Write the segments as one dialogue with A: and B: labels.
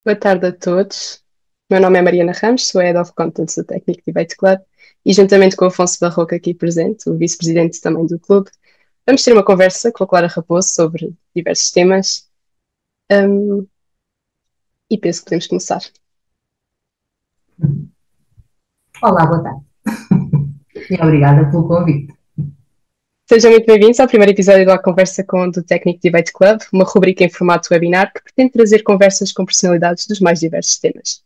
A: Boa tarde a todos. Meu nome é Mariana Ramos, sou a Head of Content do Technic Debate Club e, juntamente com o Afonso Barroco aqui presente, o vice-presidente também do clube, vamos ter uma conversa com a Clara Raposo sobre diversos temas. Um, e penso que podemos começar.
B: Olá, boa tarde. E obrigada pelo convite.
A: Sejam muito bem-vindos ao primeiro episódio da Conversa com do Technic Debate Club, uma rubrica em formato webinar que pretende trazer conversas com personalidades dos mais diversos temas.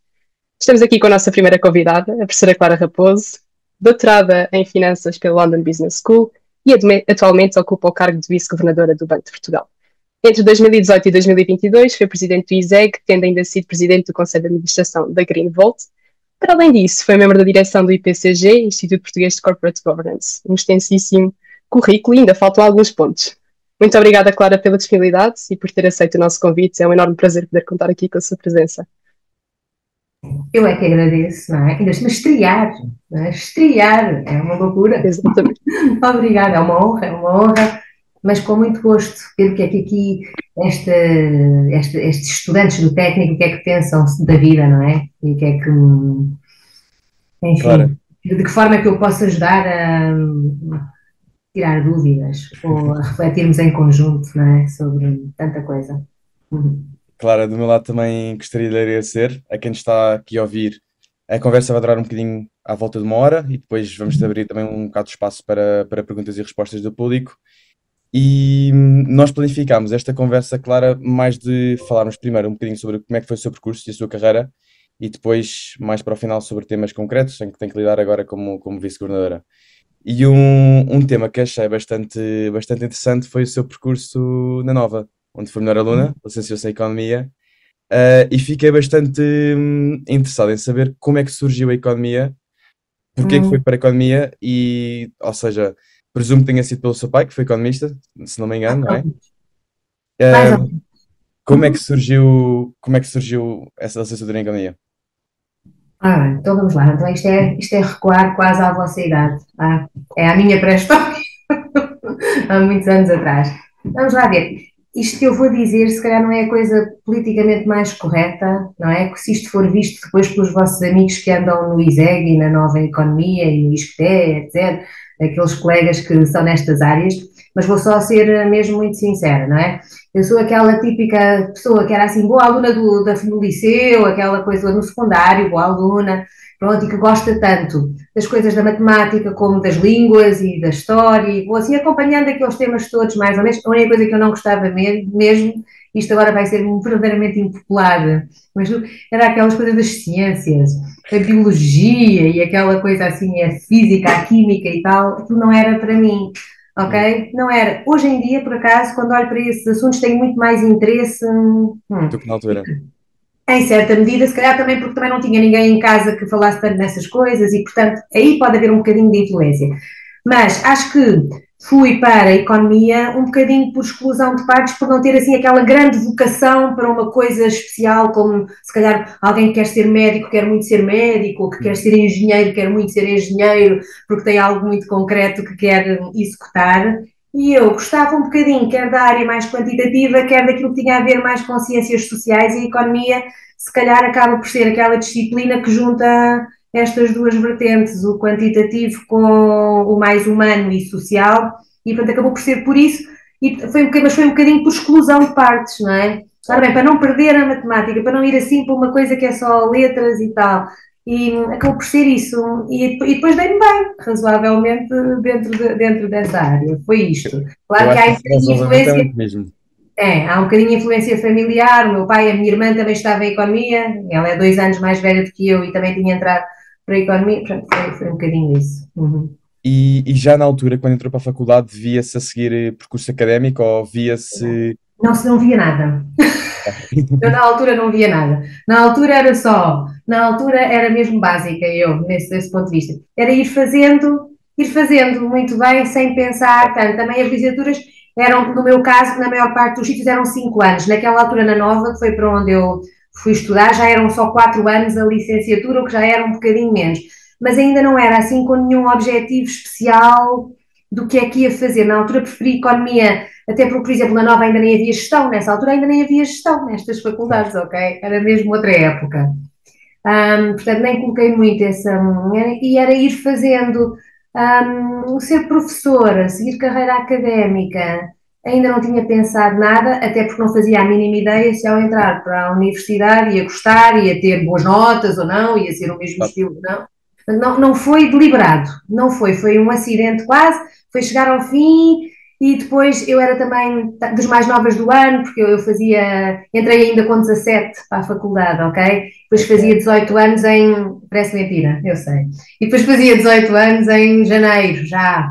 A: Estamos aqui com a nossa primeira convidada, a professora Clara Raposo, doutorada em Finanças pela London Business School e atualmente ocupa o cargo de vice-governadora do Banco de Portugal. Entre 2018 e 2022 foi presidente do ISEG, tendo ainda sido presidente do Conselho de Administração da Greenvolt. Para além disso, foi membro da direção do IPCG, Instituto Português de Corporate Governance. Um extensíssimo currículo e ainda faltam alguns pontos. Muito obrigada, Clara, pela disponibilidade e por ter aceito o nosso convite. É um enorme prazer poder contar aqui com a sua presença.
B: Eu é que agradeço, não é? Ainda estou a estrear, não é? Estrear é uma loucura.
A: Exatamente.
B: Obrigada, é uma honra, mas com muito gosto ver o que é que aqui estes estudantes do técnico, o que é que pensam da vida, não é? E o que é que,
C: Claro,
B: enfim, de que forma é que eu posso ajudar a tirar dúvidas ou a refletirmos em conjunto, não é? Sobre tanta coisa. Uhum.
C: claro, do meu lado também gostaria de agradecer a quem nos está aqui a ouvir. A conversa vai durar um bocadinho à volta de uma hora e depois vamos abrir também um bocado de espaço para perguntas e respostas do público. E nós planificámos esta conversa, Clara, mais de falarmos primeiro um bocadinho sobre como é que foi o seu percurso e a sua carreira e depois, mais para o final, sobre temas concretos em que tem que lidar agora como vice-governadora. E um tema que achei bastante interessante foi o seu percurso na Nova, onde foi melhor aluna, licenciou-se em Economia, e fiquei bastante interessado em saber como é que surgiu a Economia, porque é que foi
B: Hum.
C: para a Economia e, ou seja, presumo que tenha sido pelo seu pai, que foi economista, se não me engano, não é?
B: Mais ou
C: Uh,
B: menos.
C: como é que surgiu essa licenciatura em Economia?
B: Então vamos lá. Então isto é recuar quase à vossa idade. É a minha pré-história, há muitos anos atrás. Vamos lá ver. Isto que eu vou dizer, se calhar não é a coisa politicamente mais correta, não é? Que se isto for visto depois pelos vossos amigos que andam no ISEG e na Nova Economia e no ISCTE, etc., aqueles colegas que são nestas áreas, mas vou só ser mesmo muito sincera, não é? Eu sou aquela típica pessoa que era assim, boa aluna do liceu, aquela coisa no secundário, boa aluna, pronto, e que gosta tanto das coisas da matemática como das línguas e da história, e vou assim acompanhando aqueles temas todos mais ou menos. A única coisa que eu não gostava mesmo, isto agora vai ser verdadeiramente impopular, mas era aquelas coisas das ciências, a biologia e aquela coisa assim, a física, a química e tal, aquilo não era para mim. Ok? Não era. Hoje em dia, por acaso, quando olho para esses assuntos, tenho muito mais interesse.
C: Do que na altura?
B: Em certa medida, se calhar também porque também não tinha ninguém em casa que falasse tanto nessas coisas e, portanto, aí pode haver um bocadinho de influência. Mas acho que fui para a economia um bocadinho por exclusão de partes, por não ter assim aquela grande vocação para uma coisa especial, como se calhar alguém que quer ser médico, quer muito ser médico, ou que quer ser engenheiro, quer muito ser engenheiro, porque tem algo muito concreto que quer executar. E eu gostava um bocadinho, quer da área mais quantitativa, quer daquilo que tinha a ver mais com ciências sociais, e a economia se calhar acaba por ser aquela disciplina que junta estas duas vertentes, o quantitativo com o mais humano e social, e portanto acabou por ser por isso, mas foi um bocadinho por exclusão de partes, não é? Ora bem, para não perder a matemática, para não ir assim para uma coisa que é só letras e tal, e acabou por ser isso, e depois dei-me bem, razoavelmente, dentro dessa área, foi isto.
C: Eu
B: Claro que
C: acho
B: há
C: que
B: um
C: isso
B: bocadinho de
C: razoavelmente é
B: influência.
C: muito mesmo.
B: Há um bocadinho de influência familiar. O meu pai e a minha irmã também estavam em economia, ela é 2 anos mais velha do que eu e também tinha entrado para a economia, portanto foi um bocadinho isso. Uhum.
C: E já na altura, quando entrou para a faculdade, via-se a seguir percurso académico ou via-se.
B: Não se não via nada. Eu na altura não via nada. Na altura era mesmo básica, eu, nesse ponto de vista. Era ir fazendo muito bem, sem pensar tanto. Também as licenciaturas eram, no meu caso, na maior parte dos sítios eram 5 anos. Naquela altura, na Nova, que foi para onde eu fui estudar, já eram só 4 anos a licenciatura, o que já era um bocadinho menos. Mas ainda não era assim com nenhum objetivo especial do que é que ia fazer. Na altura preferi economia, até porque, por exemplo, na Nova ainda nem havia gestão, nessa altura ainda nem havia gestão nestas faculdades, ok? Era mesmo outra época. Portanto, nem coloquei muito essa. E era ir fazendo, ser professora, seguir carreira académica. Ainda não tinha pensado nada, até porque não fazia a mínima ideia se ao entrar para a universidade ia gostar, ia ter boas notas ou não, ia ser o mesmo
C: Claro.
B: estilo, não. Não, não foi deliberado, não foi, foi um acidente quase, foi chegar ao fim e depois eu era também das mais novas do ano, porque eu fazia, entrei ainda com 17 para a faculdade, ok? Depois fazia 18 anos parece mentira, eu sei, e depois fazia 18 anos em janeiro, já.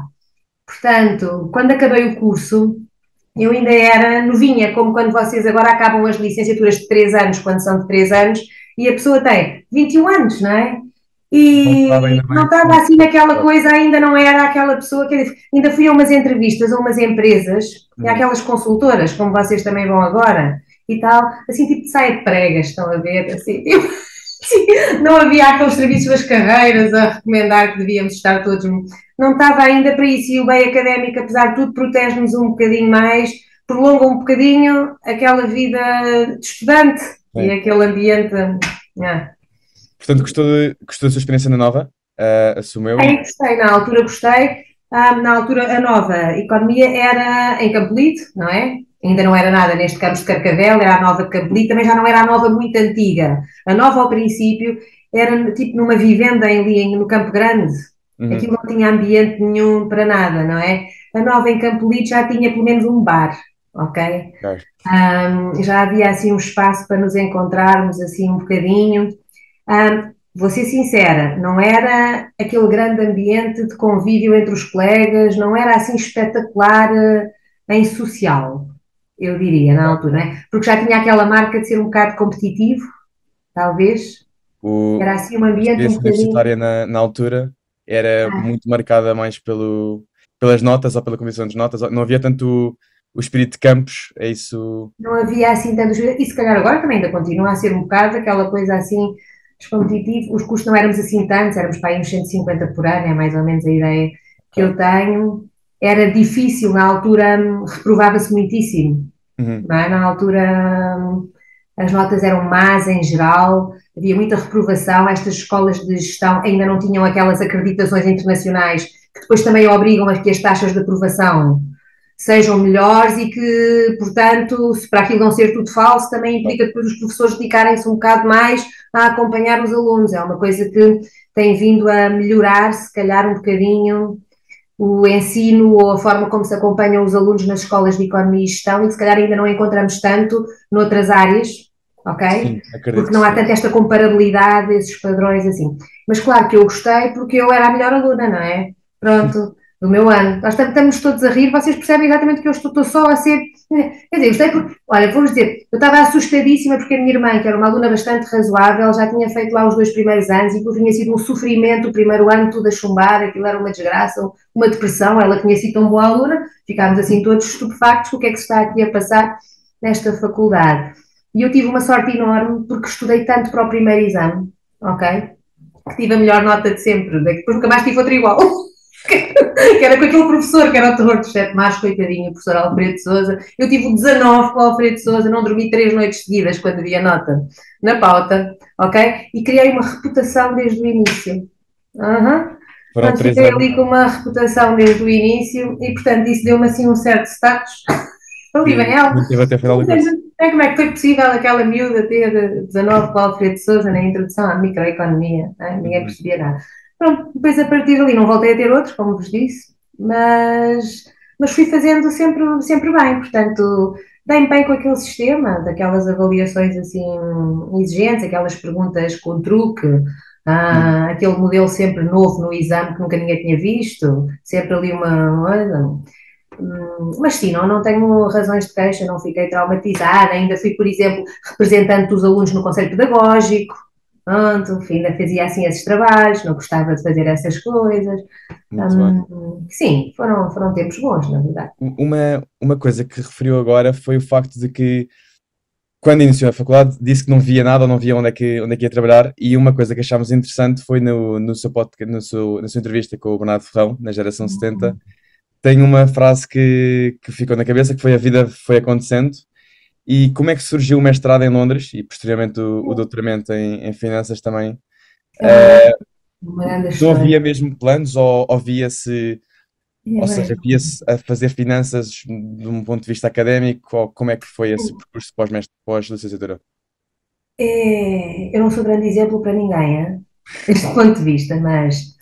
B: Portanto, quando acabei o curso, eu ainda era novinha, como quando vocês agora acabam as licenciaturas de 3 anos, quando são de 3 anos, e a pessoa tem 21 anos, não é?
C: Não estava
B: E
C: ainda
B: não
C: bem.
B: estava assim naquela coisa, ainda não era aquela pessoa que ainda fui a umas entrevistas a umas empresas, e aquelas consultoras, como vocês também vão agora, e tal, assim tipo de saia de pregas, estão a ver, assim, tipo, não havia aqueles serviços das carreiras a recomendar que devíamos estar todos. Não estava ainda para isso. E o bem académico, apesar de tudo, protege-nos um bocadinho mais, prolonga um bocadinho aquela vida de estudante e
C: Sim.
B: aquele ambiente.
C: Portanto, gostou da sua experiência na Nova? Assumo eu.
B: Aí gostei, na altura gostei. Na altura, a nova economia era em Campolide, não é? Ainda não era nada neste campus de Carcavel, era a nova de Campolide, também já não era a nova muito antiga. A nova, ao princípio, era tipo numa vivenda ali no Campo Grande.
C: Uhum.
B: Aquilo não tinha ambiente nenhum para nada, não é? A nova em Campolide já tinha pelo menos um bar, ok?
C: Claro.
B: Já havia assim um espaço para nos encontrarmos assim um bocadinho. Vou ser sincera, não era aquele grande ambiente de convívio entre os colegas, não era assim espetacular em social, eu diria, na altura, né? Porque já tinha aquela marca de ser um bocado competitivo, talvez. Era assim um
C: A
B: ambiente um
C: experiência
B: bocadinho.
C: universitária na altura era muito marcada mais pelas notas ou pela comissão de notas. Não havia tanto o espírito de campus, é isso.
B: Não havia assim tantos. E se calhar agora também ainda continua a ser um bocado aquela coisa assim descompetitiva. Os custos não éramos assim tantos, éramos para aí uns 150 por ano, é mais ou menos a ideia que eu
C: Claro.
B: tenho. Era difícil, na altura reprovava-se muitíssimo,
C: Uhum.
B: não é? Na altura as notas eram más em geral, havia muita reprovação. Estas escolas de gestão ainda não tinham aquelas acreditações internacionais que depois também obrigam a que as taxas de aprovação sejam melhores e que, portanto, se para aquilo não ser tudo falso, também implica depois os professores dedicarem-se um bocado mais a acompanhar os alunos. É uma coisa que tem vindo a melhorar, se calhar, um bocadinho o ensino ou a forma como se acompanham os alunos nas escolas de economia e gestão e que se calhar ainda não encontramos tanto noutras áreas, ok?
C: Sim, acredito
B: Porque
C: que
B: não há
C: sim.
B: tanto esta comparabilidade, esses padrões assim. Mas claro que eu gostei porque eu era a melhor aluna, não é? Pronto, do meu ano. Nós estamos todos a rir, vocês percebem exatamente que eu estou só a ser. Quer dizer, gostei porque, olha, vou-vos dizer, eu estava assustadíssima porque a minha irmã, que era uma aluna bastante razoável, já tinha feito lá os 2 primeiros anos e aquilo tinha sido um sofrimento o primeiro ano, tudo a chumbar, aquilo era uma desgraça, uma depressão. Ela tinha sido tão boa aluna, ficámos assim todos estupefactos com o que é que se está aqui a passar nesta faculdade. E eu tive uma sorte enorme porque estudei tanto para o primeiro exame, ok? Que tive a melhor nota de sempre, depois nunca mais tive outra igual. Que era com aquele professor que era o terror dos 7 mares, coitadinho, o professor Alfredo Souza. Eu tive o 19 com o Alfredo Souza, não dormi 3 noites seguidas quando vi a nota na pauta, ok? E criei uma reputação desde o início. Uhum.
C: Foram
B: Portanto,
C: 3
B: fiquei
C: anos
B: ali com uma reputação desde o início e, portanto, isso deu-me assim um certo status. Ali vem
C: que
B: ela.
C: manteve até o final do curso.
B: Como é que foi possível aquela miúda ter 19 com o Alfredo Souza na introdução à microeconomia? Ninguém
C: Uhum.
B: percebia nada. Pronto, depois a partir dali não voltei a ter outros, como vos disse, mas fui fazendo sempre bem. Portanto, dei-me bem com aquele sistema, daquelas avaliações assim exigentes, aquelas perguntas com truque,
C: Uhum.
B: aquele modelo sempre novo no exame que nunca ninguém tinha visto, sempre ali uma coisa. Mas sim, não tenho razões de queixa, não fiquei traumatizada, ainda fui, por exemplo, representante dos alunos no Conselho Pedagógico, pronto, ainda fazia assim esses trabalhos, não gostava de fazer essas coisas.
C: Muito bem.
B: Sim, foram tempos bons, na verdade.
C: Uma coisa que referiu agora foi o facto de que, quando iniciou a faculdade, disse que não via nada ou não via onde é que ia trabalhar. E uma coisa que achámos interessante foi no seu podcast, na sua entrevista com o Bernardo Ferrão, na Geração 70, tenho uma frase que ficou na cabeça, que foi: a vida foi acontecendo. E como é que surgiu o mestrado em Londres e posteriormente o doutoramento em finanças também?
B: É uma grande,
C: Eh,
B: uma grande
C: não
B: história.
C: havia mesmo planos ou via-se,
B: É
C: ou seja,
B: verdade.
C: via-se a fazer finanças de um ponto de vista académico, ou como é que foi esse percurso pós-licenciatura?
B: Eu não sou grande exemplo para ninguém, hein, deste ponto de vista, mas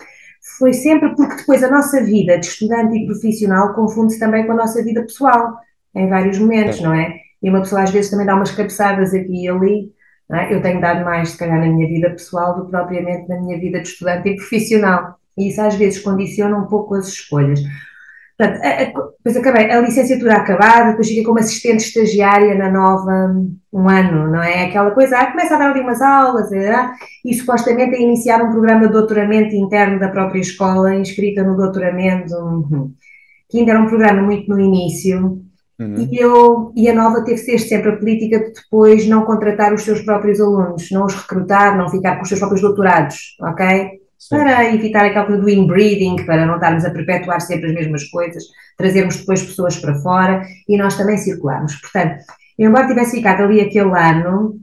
B: foi sempre porque depois a nossa vida de estudante e profissional confunde-se também com a nossa vida pessoal, em vários momentos,
C: Sim,
B: não é? E uma pessoa às vezes também dá umas cabeçadas aqui e ali, não é? Eu tenho dado mais, se calhar, na minha vida pessoal do que propriamente na minha vida de estudante e profissional. E isso às vezes condiciona um pouco as escolhas. Portanto, depois acabei a licenciatura acabada, depois fiquei como assistente estagiária na Nova um ano, não é? Aquela coisa, começa a dar ali umas aulas, e supostamente a iniciar um programa de doutoramento interno da própria escola, inscrita no doutoramento, que ainda era um programa muito no início,
C: uhum,
B: e a Nova teve sempre a política de depois não contratar os seus próprios alunos, não os recrutar, não ficar com os seus próprios doutorados, ok?
C: sim,
B: Para evitar aquela coisa do inbreeding, para não estarmos a perpetuar sempre as mesmas coisas, trazermos depois pessoas para fora e nós também circularmos. Portanto, eu, embora tivesse ficado ali aquele ano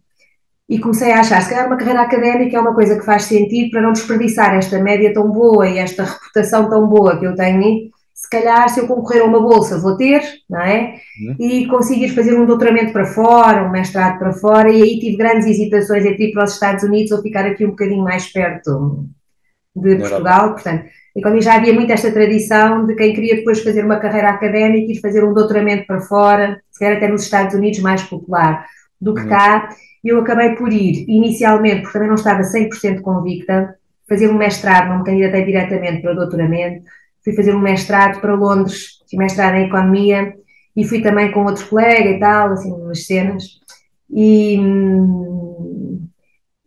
B: e comecei a achar, se calhar uma carreira académica é uma coisa que faz sentido para não desperdiçar esta média tão boa e esta reputação tão boa que eu tenho, se calhar se eu concorrer a uma bolsa vou ter, não é?
C: uhum,
B: E conseguir fazer um doutoramento para fora, um mestrado para fora, e aí tive grandes hesitações entre ir para os Estados Unidos ou ficar aqui um bocadinho mais perto de
C: na Europa.
B: Portugal, portanto, e quando já havia muito esta tradição de quem queria depois fazer uma carreira académica e fazer um doutoramento para fora, se calhar até nos Estados Unidos mais popular do que
C: Uhum,
B: cá, eu acabei por ir inicialmente, porque também não estava 100% convicta, fazer um mestrado, não me candidatei diretamente para o doutoramento, fui fazer um mestrado para Londres, fiz mestrado em Economia, e fui também com outro colega e tal, assim, umas cenas,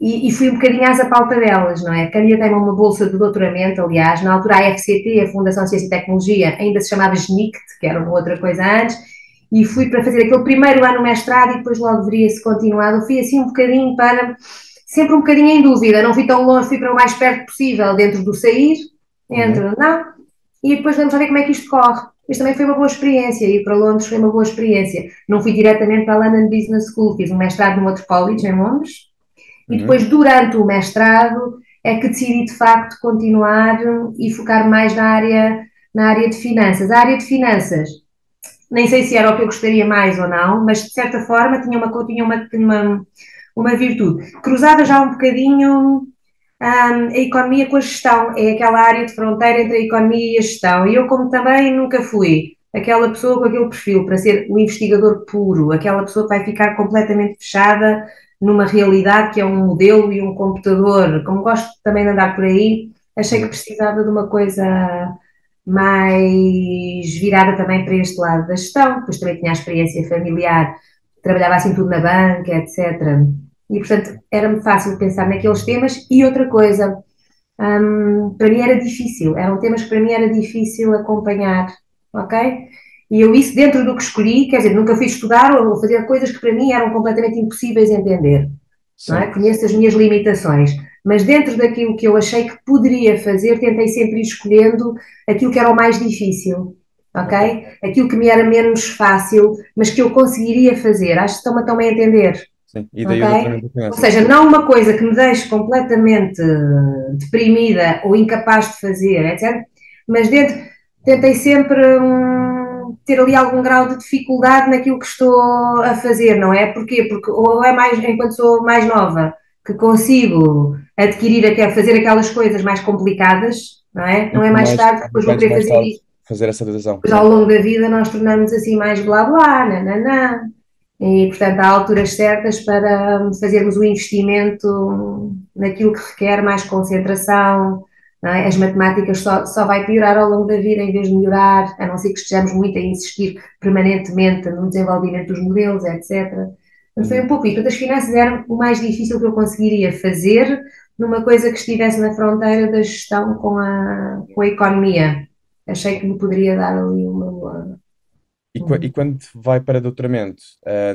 B: e, e fui um bocadinho às a pauta delas, não é? Candidatei-me a uma bolsa de doutoramento, aliás, na altura a FCT, a Fundação de Ciência e Tecnologia, ainda se chamava GNICT, que era uma outra coisa antes, e fui para fazer aquele primeiro ano mestrado e depois logo veria-se continuado. Eu fui assim um bocadinho para, sempre um bocadinho em dúvida, não fui tão longe, fui para o mais perto possível dentro do sair,
C: uhum,
B: entre não, e depois vamos ver como é que isto corre. Isto também foi uma boa experiência, ir para Londres foi uma boa experiência. Não fui diretamente para a London Business School, fiz um mestrado num outro college em Londres, e
C: uhum,
B: depois, durante o mestrado, é que decidi de facto continuar e focar mais na área de finanças. A área de finanças, nem sei se era o que eu gostaria mais ou não, mas de certa forma tinha uma virtude. Cruzava já um bocadinho a economia com a gestão, é aquela área de fronteira entre a economia e a gestão. E eu, como também nunca fui aquela pessoa com aquele perfil para ser o investigador puro, aquela pessoa que vai ficar completamente fechada numa realidade que é um modelo e um computador, como gosto também de andar por aí, achei que
C: uhum.
B: precisava de uma coisa mais virada também para este lado da gestão, depois também tinha a experiência familiar, trabalhava assim tudo na banca, etc. E, portanto, era-me fácil pensar naqueles temas. E outra coisa, para mim era difícil, eram temas que para mim era difícil acompanhar, ok? E eu isso dentro do que escolhi, quer dizer, nunca fui estudar ou fazer coisas que para mim eram completamente impossíveis de entender, não é?
C: Sim,
B: Conheço as minhas limitações, mas dentro daquilo que eu achei que poderia fazer, tentei sempre ir escolhendo aquilo que era o mais difícil,
C: ok,
B: ok? Aquilo que me era menos fácil, mas que eu conseguiria fazer. Acho que estão-me também a entender.
C: sim. E daí o
B: Ok?
C: doutoramento em
B: Ou
C: finanças.
B: seja, não uma coisa que me deixe completamente deprimida ou incapaz de fazer, etc. Mas tentei sempre ter ali algum grau de dificuldade naquilo que estou a fazer, não é? Porquê? Porque ou é mais, enquanto sou mais nova, que consigo fazer aquelas coisas mais complicadas, não é? Não é mais tarde que depois vou
C: Mais,
B: querer
C: mais
B: fazer
C: tarde
B: isso.
C: fazer essa adesão,
B: Depois,
C: sim.
B: ao longo da vida, nós tornamos assim mais blá blá, nananã. E, portanto, há alturas certas para fazermos o investimento naquilo que requer mais concentração, não é? As matemáticas só vai piorar ao longo da vida em vez de melhorar, a não ser que estejamos muito a insistir permanentemente no desenvolvimento dos modelos, etc. Portanto, foi um
C: Uhum.
B: pouco isso. Portanto, as finanças eram o mais difícil que eu conseguiria fazer numa coisa que estivesse na fronteira da gestão com a economia. Achei que me poderia dar ali uma boa.
C: E quando vai para doutoramento,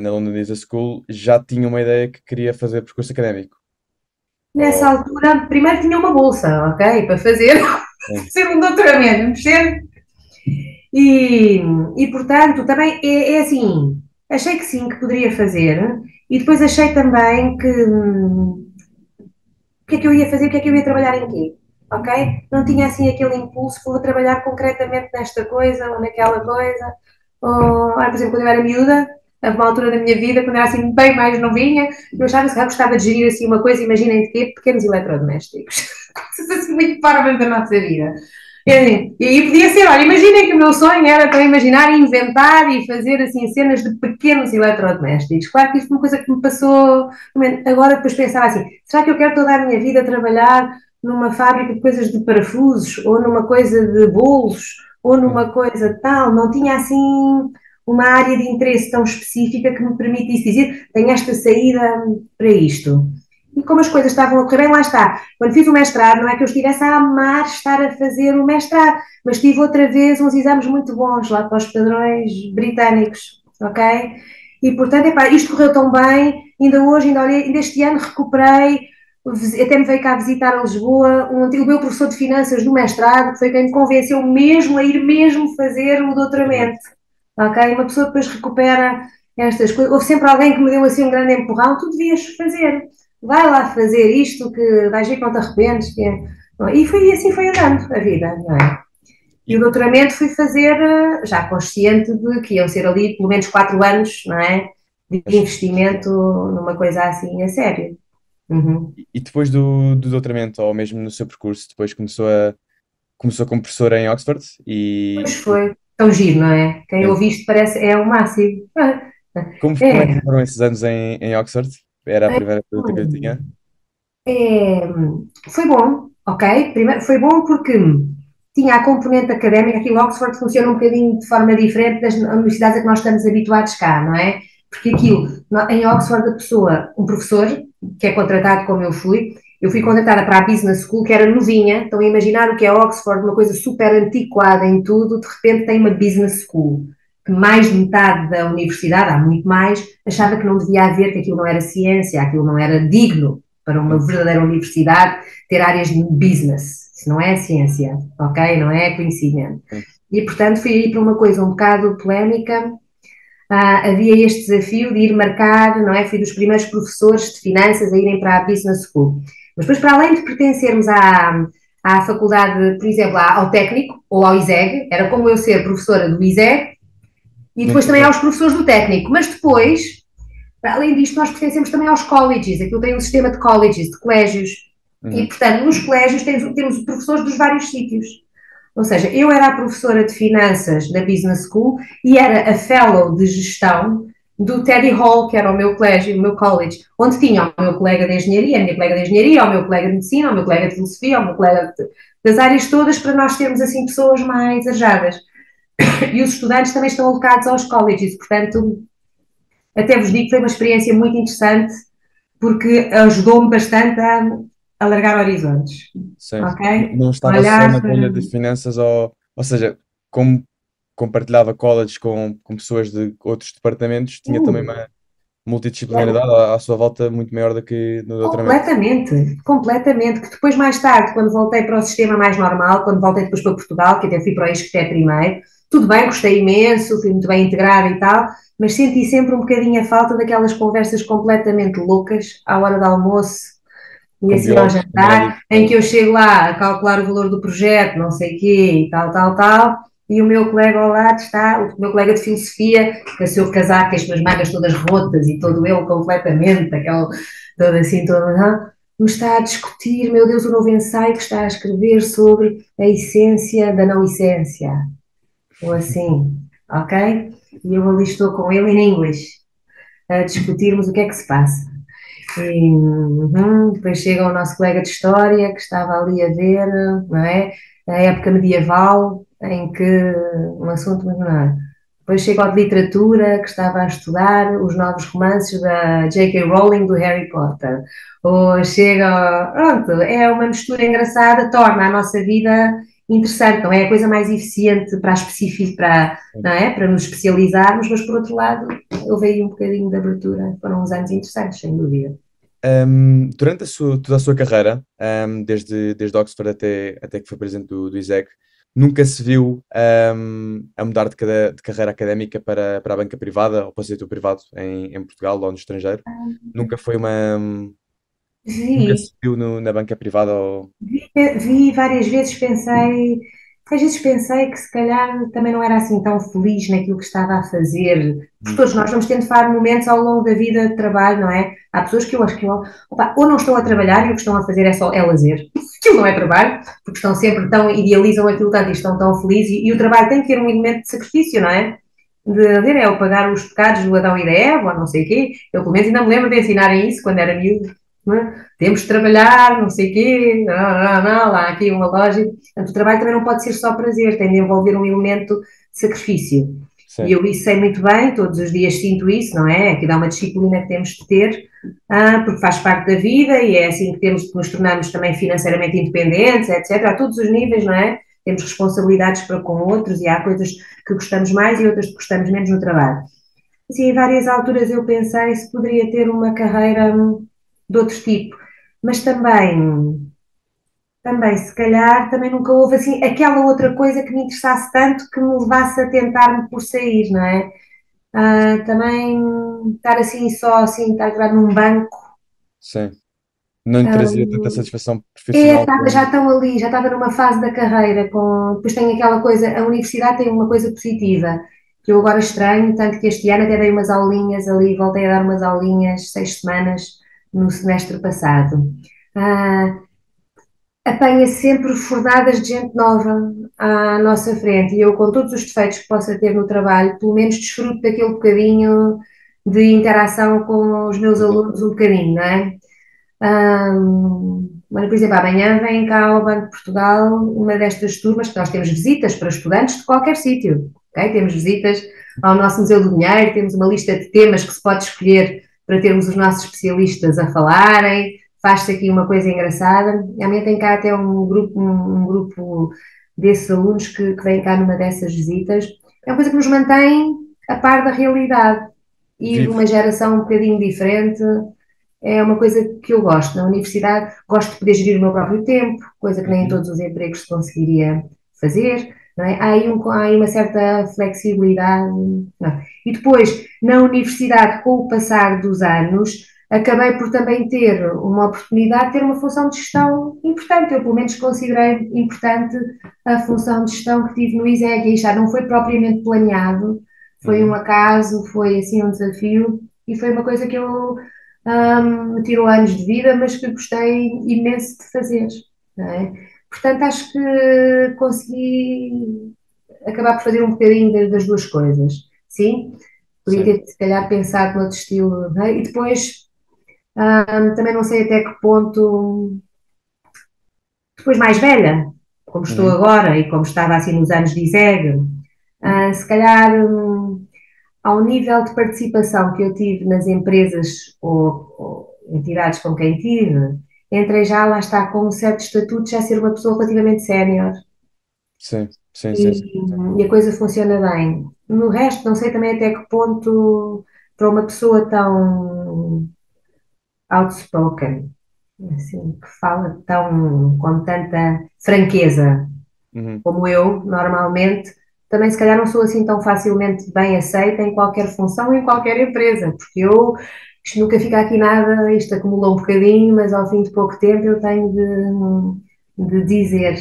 C: na London Business School, já tinha uma ideia que queria fazer percurso académico?
B: Nessa
C: Ou,
B: altura, primeiro tinha uma bolsa, ok, para fazer,
C: sim,
B: fazer um doutoramento, percebe? E, e portanto, também é assim, achei que sim, que poderia fazer, e depois achei também que o que é que eu ia fazer, o que é que eu ia trabalhar em quê? Ok? Não tinha assim aquele impulso, vou trabalhar concretamente nesta coisa ou naquela coisa. Ou, por exemplo, quando eu era miúda, a uma altura da minha vida, quando eu era assim bem mais novinha, eu achava que gostava de gerir assim uma coisa, imaginem de quê? Pequenos eletrodomésticos. Coisas assim muito parvas da nossa vida. E aí podia ser, olha, imaginem que o meu sonho era para imaginar, inventar e fazer assim cenas de pequenos eletrodomésticos. Claro que isto foi uma coisa que me passou. Agora depois pensava assim, será que eu quero toda a minha vida trabalhar numa fábrica de coisas de parafusos, ou numa coisa de bolos, ou numa coisa tal? Não tinha assim uma área de interesse tão específica que me permitisse dizer, tenho esta saída para isto. E como as coisas estavam a correr bem, lá está. Quando fiz o mestrado, não é que eu estivesse a amar estar a fazer o mestrado, mas tive outra vez uns exames muito bons lá para os padrões britânicos, ok? E portanto, epá, isto correu tão bem, ainda hoje, ainda este ano recuperei, até me veio cá visitar a Lisboa, o meu professor de finanças do mestrado, que foi quem me convenceu mesmo a ir mesmo fazer o doutoramento, ok? Uma pessoa depois recupera estas coisas. Houve sempre alguém que me deu assim um grande empurrão, tu devias fazer, vai lá fazer isto que vais ver que não te arrependes. Que é. E foi assim foi andando a vida, não é? E o
C: E,
B: doutoramento fui fazer já consciente de que iam ser ali pelo menos 4 anos, não é? De
C: mas,
B: investimento numa coisa assim a sério. Uhum.
C: e depois do doutoramento, ou mesmo no seu percurso, depois começou como professora em Oxford
B: Pois
C: e
B: foi. Tão giro, não é? Quem
C: é,
B: ouve isto parece é o máximo.
C: como é que
B: É,
C: foram esses anos em Oxford? Era a primeira pergunta que eu tinha.
B: é, foi bom, ok? Primeiro, foi bom porque tinha a componente académica, aqui em Oxford funciona um bocadinho de forma diferente das universidades a que nós estamos habituados cá, não é? Porque aquilo, em Oxford, a pessoa, um professor, que é contratado como eu fui
C: Uhum.
B: contratada para a Business School, que era novinha, estão a imaginar o que é Oxford, uma coisa super antiquada em tudo, de repente tem uma Business School, que mais de metade da universidade, há muito mais, achava que não devia haver, que aquilo não era ciência, aquilo não era digno para uma
C: Sim,
B: verdadeira universidade ter áreas de business. Isso não é ciência, ok? Não é conhecimento.
C: sim.
B: E, portanto, fui aí para uma coisa um bocado polémica. Havia este desafio de ir marcar, não é? Fui dos primeiros professores de finanças a irem para a Business School. Mas depois, para além de pertencermos à faculdade, por exemplo, ao técnico ou ao ISEG, era como eu ser professora do ISEG e depois também aos professores do técnico. Mas depois, além disto, nós pertencemos também aos colleges, aquilo tem um sistema de colleges, de colégios, e,
C: Uhum.
B: portanto, nos colégios temos professores dos vários sítios. Ou seja, eu era a professora de finanças da Business School e era a fellow de gestão do Teddy Hall, que era o meu colégio, o meu college, onde tinha o meu colega de engenharia, a minha colega de engenharia, o meu colega de medicina, o meu colega de filosofia, o meu colega das áreas todas, para nós termos assim pessoas mais arejadas. E os estudantes também estão alocados aos colleges, portanto, até vos digo que foi uma experiência muito interessante, porque ajudou-me bastante a alargar horizontes,
C: Sim.
B: ok?
C: Não estava só
B: Olhar
C: na
B: para...
C: bolha de finanças, ou seja, como compartilhava college com pessoas de outros departamentos, tinha também uma multidisciplinaridade à sua volta muito maior do que no doutoramento.
B: Completamente, completamente. Que depois, mais tarde, quando voltei para o sistema mais normal, quando voltei depois para Portugal, que até fui para o ISCTE primeiro, tudo bem, gostei imenso, fui muito bem integrada e tal, mas senti sempre um bocadinho a falta daquelas conversas completamente loucas à hora do almoço e a
C: Com
B: seguir ao
C: biólogos, com
B: jantar,
C: médicos,
B: em que eu chego lá a calcular o valor do projeto, não sei o quê e tal, tal, tal, e o meu colega ao lado está, o meu colega de filosofia, com o seu casaco, com as suas mangas todas rotas e todo ele completamente, aquele, todo assim, todo, me está a discutir, meu Deus, o novo ensaio que está a escrever sobre a essência da não essência, ou assim, ok? E eu ali estou com ele em inglês, a discutirmos o que é que se passa. E, depois chega o nosso colega de história que estava ali a ver, não é? A época medieval, em que um assunto, mas não é? Depois chega o de literatura, que estava a estudar os novos romances da J.K. Rowling do Harry Potter. Ou chega, pronto, é uma mistura engraçada, torna a nossa vida interessante, não é? A coisa mais eficiente para, para, não é? Para nos especializarmos, mas por outro lado, houve aí um bocadinho de abertura, foram uns anos interessantes, sem dúvida.
C: Durante toda a sua carreira, desde Oxford até que foi presidente do ISEC, nunca se viu a mudar de carreira académica para a banca privada ou para o setor privado em Portugal ou no estrangeiro. Nunca foi nunca
B: Vi,
C: se viu na banca privada ou...
B: vi várias vezes, pensei, às vezes pensei que se calhar também não era assim tão feliz naquilo que estava a fazer. Porque
C: Hum,
B: todos nós vamos tendo momentos ao longo da vida de trabalho, não é? Há pessoas que eu acho que opa, ou não estão a trabalhar e o que estão a fazer é lazer. Aquilo não é trabalho, porque estão sempre tão, idealizam aquilo tanto e estão tão felizes e o trabalho tem que ter um elemento de sacrifício, não é? De ver, é o pagar os pecados do Adão e da Eva, ou não sei o quê. Eu, pelo menos, ainda me lembro de ensinarem isso quando era miúdo, não é? Temos de trabalhar, não sei o quê, não, não, não, lá aqui uma lógica. Portanto, o trabalho também não pode ser só prazer, tem de envolver um elemento de sacrifício. E
C: sim,
B: eu isso sei muito bem, todos os dias sinto isso, não é? Aqui dá uma disciplina que temos de ter, porque faz parte da vida e é assim que temos de nos tornarmos também financeiramente independentes, etc. A todos os níveis, não é? Temos responsabilidades para com outros e há coisas que gostamos mais e outras que gostamos menos no trabalho. Assim, em várias alturas eu pensei se poderia ter uma carreira de outro tipo, mas também, se calhar, também nunca houve assim aquela outra coisa que me interessasse tanto que me levasse a tentar-me por sair, não é? Também estar assim só assim, estar grado num banco.
C: sim. Não lhe
B: ah,
C: trazia tanta satisfação profissional
B: Já
C: como...
B: estão ali, já estava numa fase da carreira, depois tem aquela coisa, a universidade tem uma coisa positiva, que eu agora estranho, tanto que este ano até dei umas aulinhas ali, voltei a dar umas aulinhas 6 semanas no semestre passado. Ah, Apanha sempre fornadas de gente nova à nossa frente e eu, com todos os defeitos que possa ter no trabalho, pelo menos desfruto daquele bocadinho de interação com os meus alunos, um bocadinho, não é? Mas, por exemplo, amanhã vem cá ao Banco de Portugal uma destas turmas, que nós temos visitas para estudantes de qualquer sítio, ok? Temos visitas ao nosso Museu do Dinheiro, temos uma lista de temas que se pode escolher para termos os nossos especialistas a falarem, faz-se aqui uma coisa engraçada. Amanhã tem cá até um grupo desses alunos que vêm cá numa dessas visitas. É uma coisa que nos mantém a par da realidade e de
C: Vivo.
B: uma geração um bocadinho diferente. É uma coisa que eu gosto. Na universidade, gosto de poder gerir o meu próprio tempo, coisa que nem em
C: Uhum.
B: todos os empregos se conseguiria fazer. Não é? Há aí uma certa flexibilidade. Não é? E depois, na universidade, com o passar dos anos, acabei por também ter uma oportunidade de ter uma função de gestão importante. Eu, pelo menos, considerei importante a função de gestão que tive no ISEG. E já não foi propriamente planeado, foi um
C: Uhum.
B: acaso, foi assim um desafio e foi uma coisa que eu me tirou anos de vida, mas que gostei imenso de fazer, não é? Portanto, acho que consegui acabar por fazer um bocadinho das duas coisas. Sim, podia
C: Sim.
B: ter, se calhar, pensado no outro estilo, não é? E depois, também não sei até que ponto, depois mais velha, como estou
C: Uhum.
B: agora e como estava assim nos anos de ISEG, se calhar, ao nível de participação que eu tive nas empresas ou entidades com quem tive, entrei já, lá está, com um certo estatuto, já ser uma pessoa relativamente sénior
C: Sim, sim, sim, sim, sim.
B: e a coisa funciona bem. No resto, não sei também até que ponto, para uma pessoa tão outspoken, assim, que fala com tanta franqueza
C: Uhum.
B: como eu, normalmente, também se calhar não sou assim tão facilmente bem aceita em qualquer função, em qualquer empresa, porque isto nunca fica aqui nada, isto acumula um bocadinho, mas ao fim de pouco tempo eu tenho de dizer.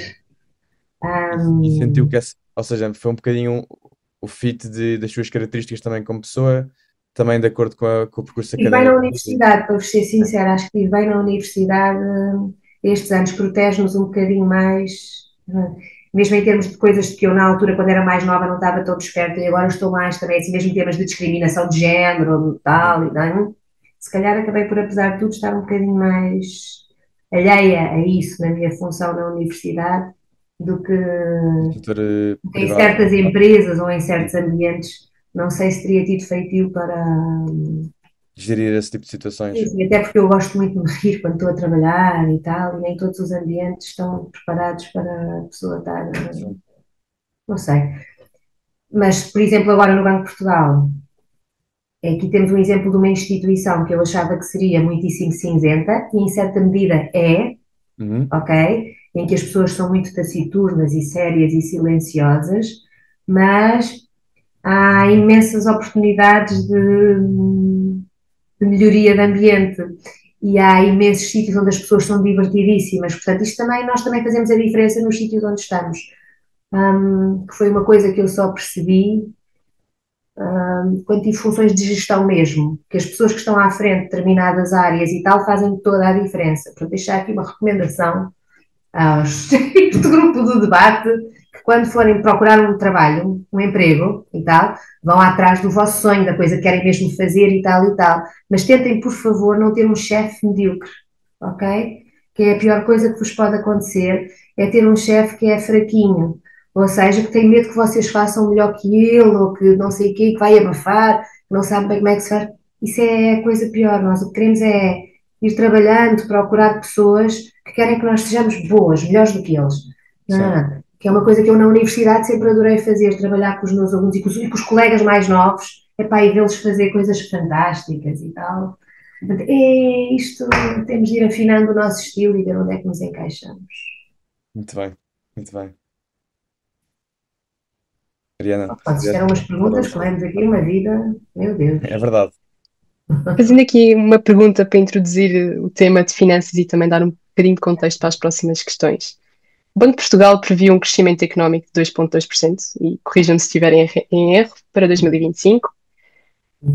C: E sentiu
B: hum,
C: que essa, ou seja, foi um bocadinho o fit das suas características também como pessoa, também de acordo com o percurso
B: Estive bem na
C: académico que teve.
B: universidade, para vos ser sincera, acho que estive bem na universidade estes anos, protege-nos um bocadinho mais, mesmo em termos de coisas que eu na altura, quando era mais nova, não estava tão desperta e agora estou mais também, assim, mesmo em termos de discriminação de género,
C: Uhum.
B: tal, e não, se calhar acabei por, apesar de tudo, estar um bocadinho mais alheia a isso na minha função na universidade do que
C: No setor
B: em
C: privado.
B: certas empresas ou em
C: Sim.
B: certos ambientes. Não sei se teria tido feitio para.
C: Gerir esse tipo de situações.
B: Sim, até porque eu gosto muito de me rir quando estou a trabalhar e tal, e nem todos os ambientes estão preparados para a pessoa estar,
C: Sim.
B: não sei. Mas, por exemplo, agora no Banco de Portugal, aqui temos um exemplo de uma instituição que eu achava que seria muitíssimo cinzenta, e em certa medida é, ok? Em que as pessoas são muito taciturnas e sérias e silenciosas, mas há imensas oportunidades de melhoria de ambiente e há imensos sítios onde as pessoas são divertidíssimas. Portanto, nós também fazemos a diferença nos sítios onde estamos. Que foi uma coisa que eu só percebi quando tive funções de gestão mesmo, que as pessoas que estão à frente de determinadas áreas e tal fazem toda a diferença. Portanto, deixar aqui uma recomendação este grupo do debate, que quando forem procurar um trabalho, um emprego e tal, vão atrás do vosso sonho, da coisa que querem mesmo fazer e tal, mas tentem, por favor, não ter um chefe medíocre, ok? Que é a pior coisa que vos pode acontecer, é ter um chefe que é fraquinho, ou seja, que tem medo que vocês façam melhor que ele, ou que não sei o quê, que vai abafar, que não sabe bem como é que se faz. Isso é a coisa pior. Nós o que queremos é ir trabalhando, procurar pessoas que querem que nós sejamos boas, melhores do que eles. Que é uma coisa que eu na universidade sempre adorei fazer, trabalhar com os meus alunos e com os colegas mais novos, e vê-los fazer coisas fantásticas e tal. Portanto, isto, temos de ir afinando o nosso estilo e ver onde é que nos encaixamos.
C: Muito bem, muito bem. Mariana,
B: Vocês eram umas perguntas, corremos aqui uma vida, meu Deus.
C: é verdade.
A: Fazendo aqui uma pergunta para introduzir o tema de finanças e também dar um bocadinho de contexto para as próximas questões. O Banco de Portugal previu um crescimento económico de 2,2% e corrijam-me se estiverem em erro para 2025.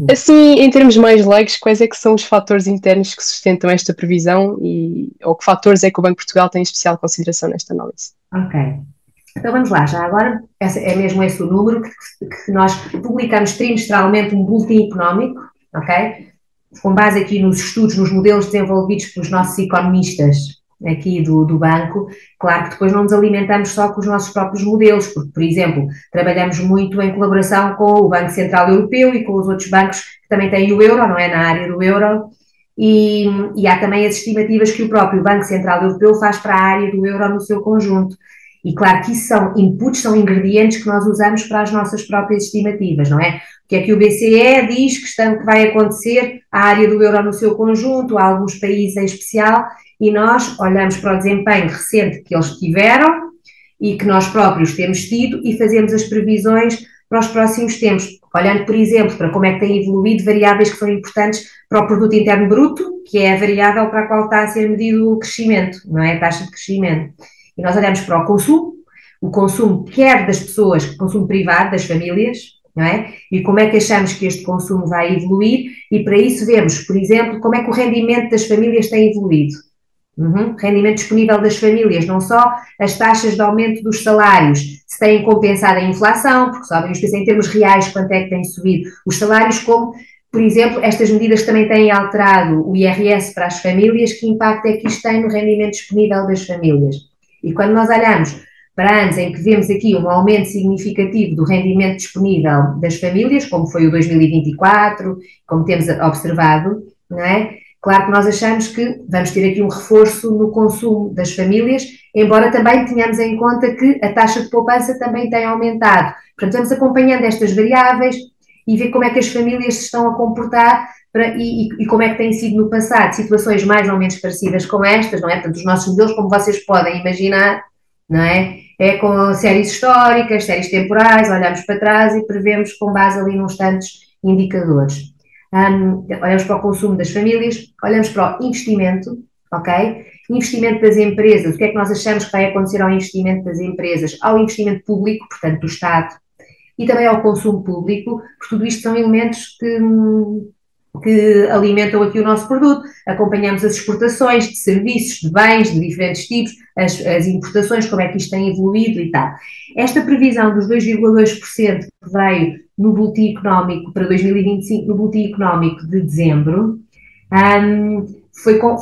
A: Assim, em termos mais leigos, quais é que são os fatores internos que sustentam esta previsão ou que fatores é que o Banco de Portugal tem em especial consideração nesta análise?
B: Ok. Então vamos lá, já agora, é mesmo esse o número que nós publicamos trimestralmente um boletim económico, ok? Com base aqui nos estudos, nos modelos desenvolvidos pelos nossos economistas aqui do banco. Claro que depois não nos alimentamos só com os nossos próprios modelos, porque, por exemplo, trabalhamos muito em colaboração com o Banco Central Europeu e com os outros bancos que também têm o euro, não é? Na área do euro. E há também as estimativas que o próprio Banco Central Europeu faz para a área do euro no seu conjunto. E claro que isso são inputs, são ingredientes que nós usamos para as nossas próprias estimativas, não é? O que é que o BCE diz que vai acontecer à área do euro no seu conjunto, a alguns países em especial, e nós olhamos para o desempenho recente que eles tiveram e que nós próprios temos tido e fazemos as previsões para os próximos tempos, olhando, por exemplo, para como é que têm evoluído variáveis que são importantes para o produto interno bruto, que é a variável para a qual está a ser medido o crescimento, não é? A taxa de crescimento. E nós olhamos para o consumo quer das pessoas, consumo privado, das famílias, não é? E como é que achamos que este consumo vai evoluir, e para isso vemos, por exemplo, como é que o rendimento das famílias tem evoluído. Rendimento disponível das famílias, não só as taxas de aumento dos salários, se têm compensado a inflação, porque sabemos em termos reais quanto é que têm subido os salários, como, por exemplo, estas medidas também têm alterado o IRS para as famílias, que impacto é que isto tem no rendimento disponível das famílias. E quando nós olhamos para anos em que vemos aqui um aumento significativo do rendimento disponível das famílias, como foi o 2024, como temos observado, não é? Claro que nós achamos que vamos ter aqui um reforço no consumo das famílias, embora também tenhamos em conta que a taxa de poupança também tem aumentado. Portanto, vamos acompanhando estas variáveis e ver como é que as famílias se estão a comportar e como é que têm sido no passado situações mais ou menos parecidas com estas, não é? Portanto, os nossos modelos, como vocês podem imaginar, não é? É com séries históricas, séries temporais, olhamos para trás e prevemos com base ali nos tantos indicadores. Olhamos para o consumo das famílias, olhamos para o investimento, ok? Investimento das empresas, o que é que nós achamos que vai acontecer ao investimento das empresas? Ao investimento público, portanto, do Estado, e também ao consumo público, porque tudo isto são elementos que alimentam aqui o nosso produto. Acompanhamos as exportações de serviços, de bens, de diferentes tipos, as importações, como é que isto tem evoluído e tal. Esta previsão dos 2,2% que veio no boletim económico para 2025, no boletim económico de dezembro,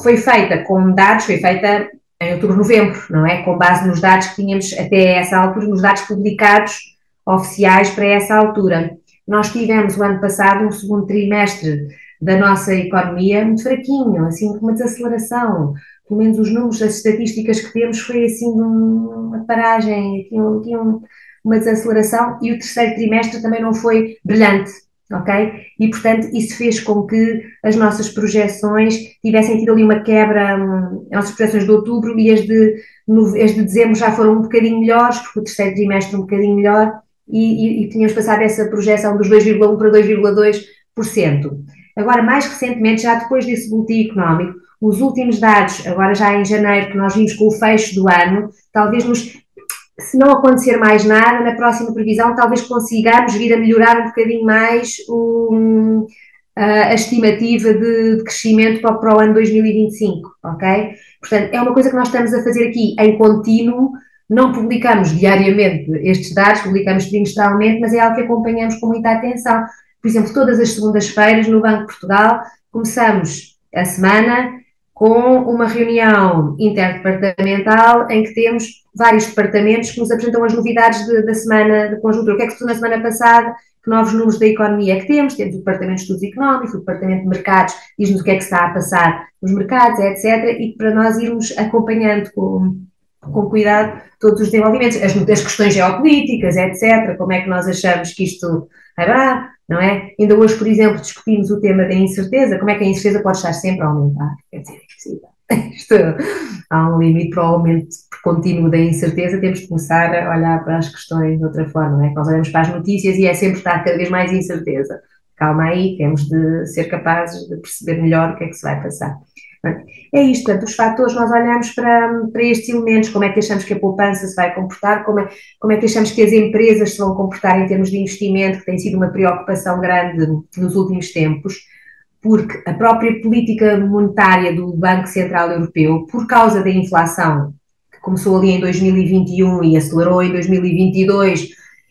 B: foi feita com dados, foi feita em outubro, novembro, não é? Com base nos dados que tínhamos até essa altura, nos dados publicados oficiais para essa altura. Nós tivemos o ano passado um segundo trimestre da nossa economia muito fraquinho, assim, com uma desaceleração. Pelo menos os números, as estatísticas que temos foi assim uma paragem, uma desaceleração, e o terceiro trimestre também não foi brilhante, ok? E, portanto, isso fez com que as nossas projeções tivessem tido ali uma quebra, as nossas projeções de outubro e as de dezembro já foram um bocadinho melhores, porque o terceiro trimestre um bocadinho melhor, e tínhamos passado essa projeção dos 2,1 para 2,2%. Agora, mais recentemente, já depois desse boletim económico, os últimos dados, agora já em janeiro, que nós vimos com o fecho do ano, talvez se não acontecer mais nada, na próxima previsão, talvez consigamos vir a melhorar um bocadinho mais a estimativa de crescimento para o ano 2025, ok? Portanto, é uma coisa que nós estamos a fazer aqui em contínuo, não publicamos diariamente estes dados, publicamos trimestralmente, mas é algo que acompanhamos com muita atenção. Por exemplo, todas as segundas-feiras no Banco de Portugal começamos a semana com uma reunião interdepartamental em que temos vários departamentos que nos apresentam as novidades da semana de conjuntura. O que é que se passou na semana passada? Que novos números da economia é que temos? Temos o Departamento de Estudos Económicos, o Departamento de Mercados, diz-nos o que é que se está a passar nos mercados, etc. E para nós irmos acompanhando com cuidado todos os desenvolvimentos, as questões geopolíticas, etc. Como é que nós achamos que isto vai dar, não é? Ainda hoje, por exemplo, discutimos o tema da incerteza, como é que a incerteza pode estar sempre a aumentar, quer dizer, há um limite para o aumento contínuo da incerteza, temos de começar a olhar para as questões de outra forma, não é? Nós olhamos para as notícias e é sempre estar cada vez mais incerteza. Calma aí, temos de ser capazes de perceber melhor o que é que se vai passar. É isto, portanto, os fatores, nós olhamos para estes elementos, como é que achamos que a poupança se vai comportar, como é que achamos que as empresas se vão comportar em termos de investimento, que tem sido uma preocupação grande nos últimos tempos, porque a própria política monetária do Banco Central Europeu, por causa da inflação, que começou ali em 2021 e acelerou em 2022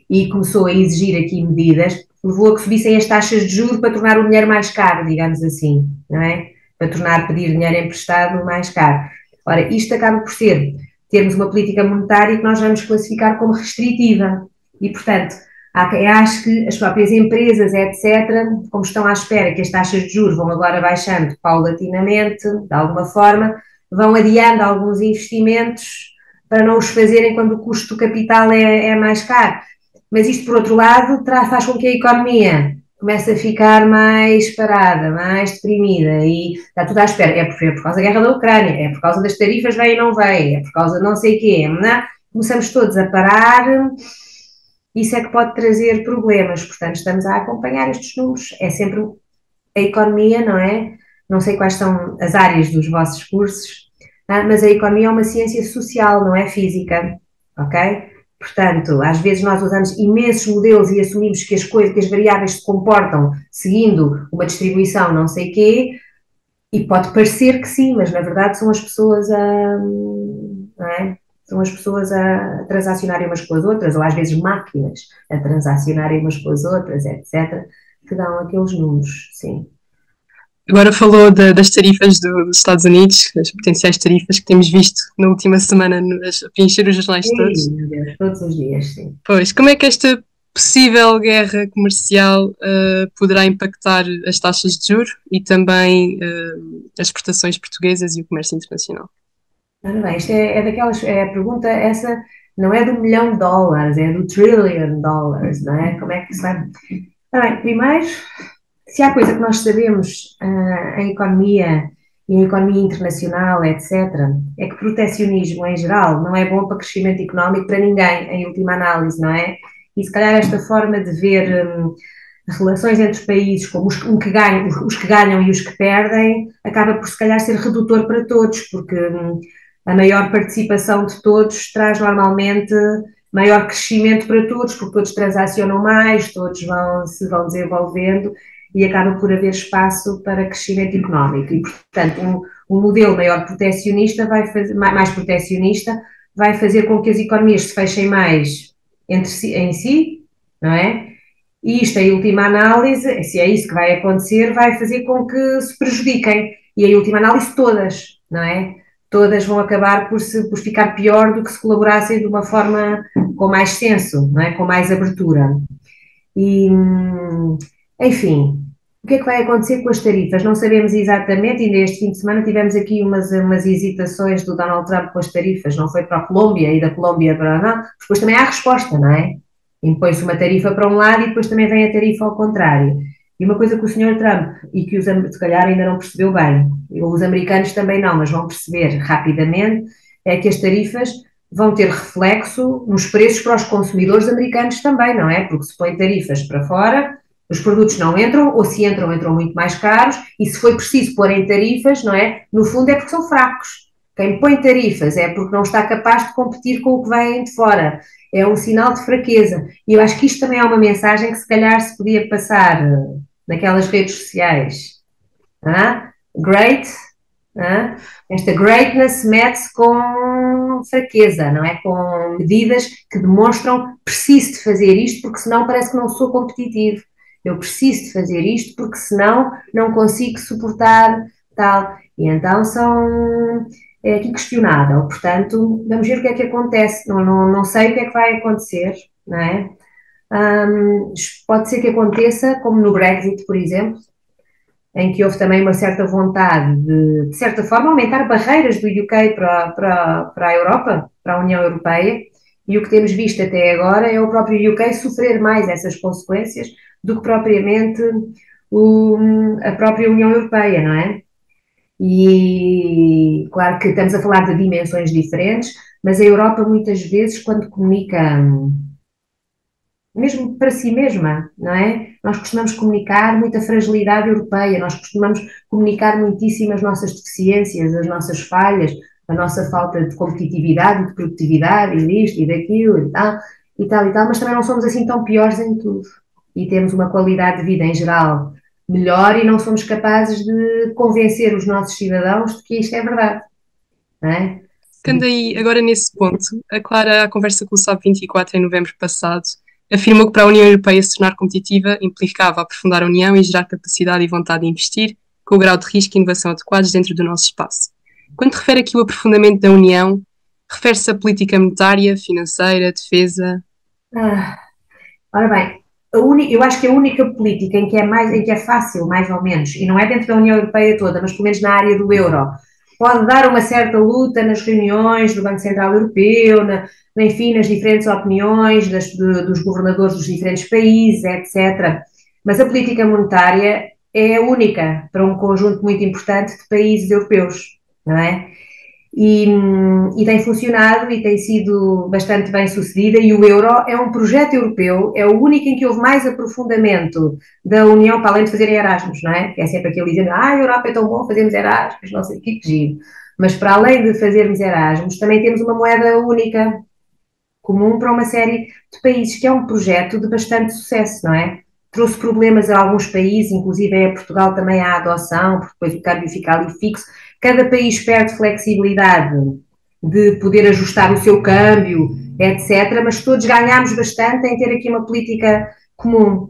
B: e começou a exigir aqui medidas, levou a que subissem as taxas de juros para tornar o dinheiro mais caro, digamos assim, não é? Para tornar pedir dinheiro emprestado mais caro. Ora, isto acaba por termos uma política monetária que nós vamos classificar como restritiva e, portanto, há quem ache que as próprias empresas, etc., como estão à espera que as taxas de juros vão agora baixando paulatinamente, de alguma forma, vão adiando alguns investimentos para não os fazerem quando o custo do capital é mais caro. Mas isto, por outro lado, faz com que a economia comece a ficar mais parada, mais deprimida e está tudo à espera. É por causa da guerra da Ucrânia, é por causa das tarifas vem e não vem, é por causa de não sei o quê. Não é? Começamos todos a parar, isso é que pode trazer problemas. Portanto, estamos a acompanhar estes números. É sempre a economia, não é? Não sei quais são as áreas dos vossos cursos, mas a economia é uma ciência social, não é física, ok? Portanto, às vezes nós usamos imensos modelos e assumimos que as variáveis se comportam seguindo uma distribuição não sei quê, e pode parecer que sim, mas na verdade são as pessoas não é? São as pessoas a transacionarem umas com as outras, ou às vezes máquinas a transacionarem umas com as outras, etc., que dão aqueles números, sim.
A: Agora falou das tarifas dos Estados Unidos, as potenciais tarifas que temos visto na última semana a preencher os jornais todos.
B: Meu Deus, todos os dias, sim.
A: Pois, como é que esta possível guerra comercial poderá impactar as taxas de juros e também as exportações portuguesas e o comércio internacional?
B: Ora bem, isto é daquelas, a pergunta, essa não é do $1 milhão, é do $1 trillion, não é? Como é que isso vai... Ora bem, primeiro, se há coisa que nós sabemos em economia e em economia internacional, etc., é que protecionismo em geral não é bom para crescimento económico para ninguém, em última análise, não é? E se calhar esta forma de ver relações entre os países como os que ganham e os que perdem, acaba por se calhar ser redutor para todos, porque a maior participação de todos traz normalmente maior crescimento para todos, porque todos transacionam mais, todos se vão desenvolvendo e acaba por haver espaço para crescimento económico. E, portanto, um modelo mais protecionista vai fazer com que as economias se fechem mais em si, não é? E isto, em última análise, se é isso que vai acontecer, vai fazer com que se prejudiquem. E, em última análise, todas, não é? Todas vão acabar por ficar pior do que se colaborassem de uma forma com mais senso, não é? Com mais abertura. E, enfim, o que é que vai acontecer com as tarifas? Não sabemos exatamente, ainda este fim de semana tivemos aqui umas hesitações do Donald Trump com as tarifas, não foi para a Colômbia e da Colômbia para... Não, depois também há a resposta, não é? Impõe-se uma tarifa para um lado e depois também vem a tarifa ao contrário. E uma coisa que o Sr. Trump, e que se calhar ainda não percebeu bem, os americanos também não, mas vão perceber rapidamente, é que as tarifas vão ter reflexo nos preços para os consumidores americanos também, não é? Porque se põe tarifas para fora, os produtos não entram, ou se entram, entram muito mais caros, e se foi preciso pôr em tarifas, não é? No fundo é porque são fracos. Quem põe tarifas é porque não está capaz de competir com o que vem de fora. É um sinal de fraqueza. E eu acho que isto também é uma mensagem que se calhar se podia passar naquelas redes sociais. Great, esta greatness mete-se com fraqueza, não é? Com medidas que demonstram preciso de fazer isto porque senão parece que não sou competitivo. Eu preciso de fazer isto porque senão não consigo suportar tal. E então é aqui questionável. Portanto, vamos ver o que é que acontece. Não sei o que é que vai acontecer, não é? Pode ser que aconteça, como no Brexit, por exemplo, em que houve também uma certa vontade de certa forma, aumentar barreiras do UK para a Europa, para a União Europeia, e o que temos visto até agora é o próprio UK sofrer mais essas consequências do que propriamente a própria União Europeia, não é? E claro que estamos a falar de dimensões diferentes, mas a Europa muitas vezes, quando comunica mesmo para si mesma, não é? Nós costumamos comunicar muita fragilidade europeia, nós costumamos comunicar muitíssimo as nossas deficiências, as nossas falhas, a nossa falta de competitividade, de produtividade, e disto e daquilo e tal, e tal e tal, mas também não somos assim tão piores em tudo. E temos uma qualidade de vida em geral melhor e não somos capazes de convencer os nossos cidadãos de que isto é verdade, não é?
A: Ficando aí agora nesse ponto, a Clara, à conversa com o SAP24 em novembro passado, afirmou que para a União Europeia se tornar competitiva implicava aprofundar a União e gerar capacidade e vontade de investir, com o grau de risco e inovação adequados dentro do nosso espaço. Quando refere aqui o aprofundamento da União, refere-se à política monetária, financeira, defesa?
B: Ora bem, eu acho que a única política em que é fácil, mais ou menos, e não é dentro da União Europeia toda, mas pelo menos na área do euro, pode dar uma certa luta nas reuniões do Banco Central Europeu, enfim, nas diferentes opiniões dos governadores dos diferentes países, etc. Mas a política monetária é única para um conjunto muito importante de países europeus, não é? E tem funcionado e tem sido bastante bem sucedida, e o euro é um projeto europeu, é o único em que houve mais aprofundamento da União, para além de fazerem Erasmus, não é? Que é sempre aquele dizendo, a Europa é tão bom, fazemos Erasmus, não sei o que giro. Mas para além de fazermos Erasmus, também temos uma moeda única, comum para uma série de países, que é um projeto de bastante sucesso, não é? Trouxe problemas a alguns países, inclusive a Portugal também a adoção, porque depois o câmbio fica ali fixo. Cada país perde flexibilidade de poder ajustar o seu câmbio, etc. Mas todos ganhámos bastante em ter aqui uma política comum.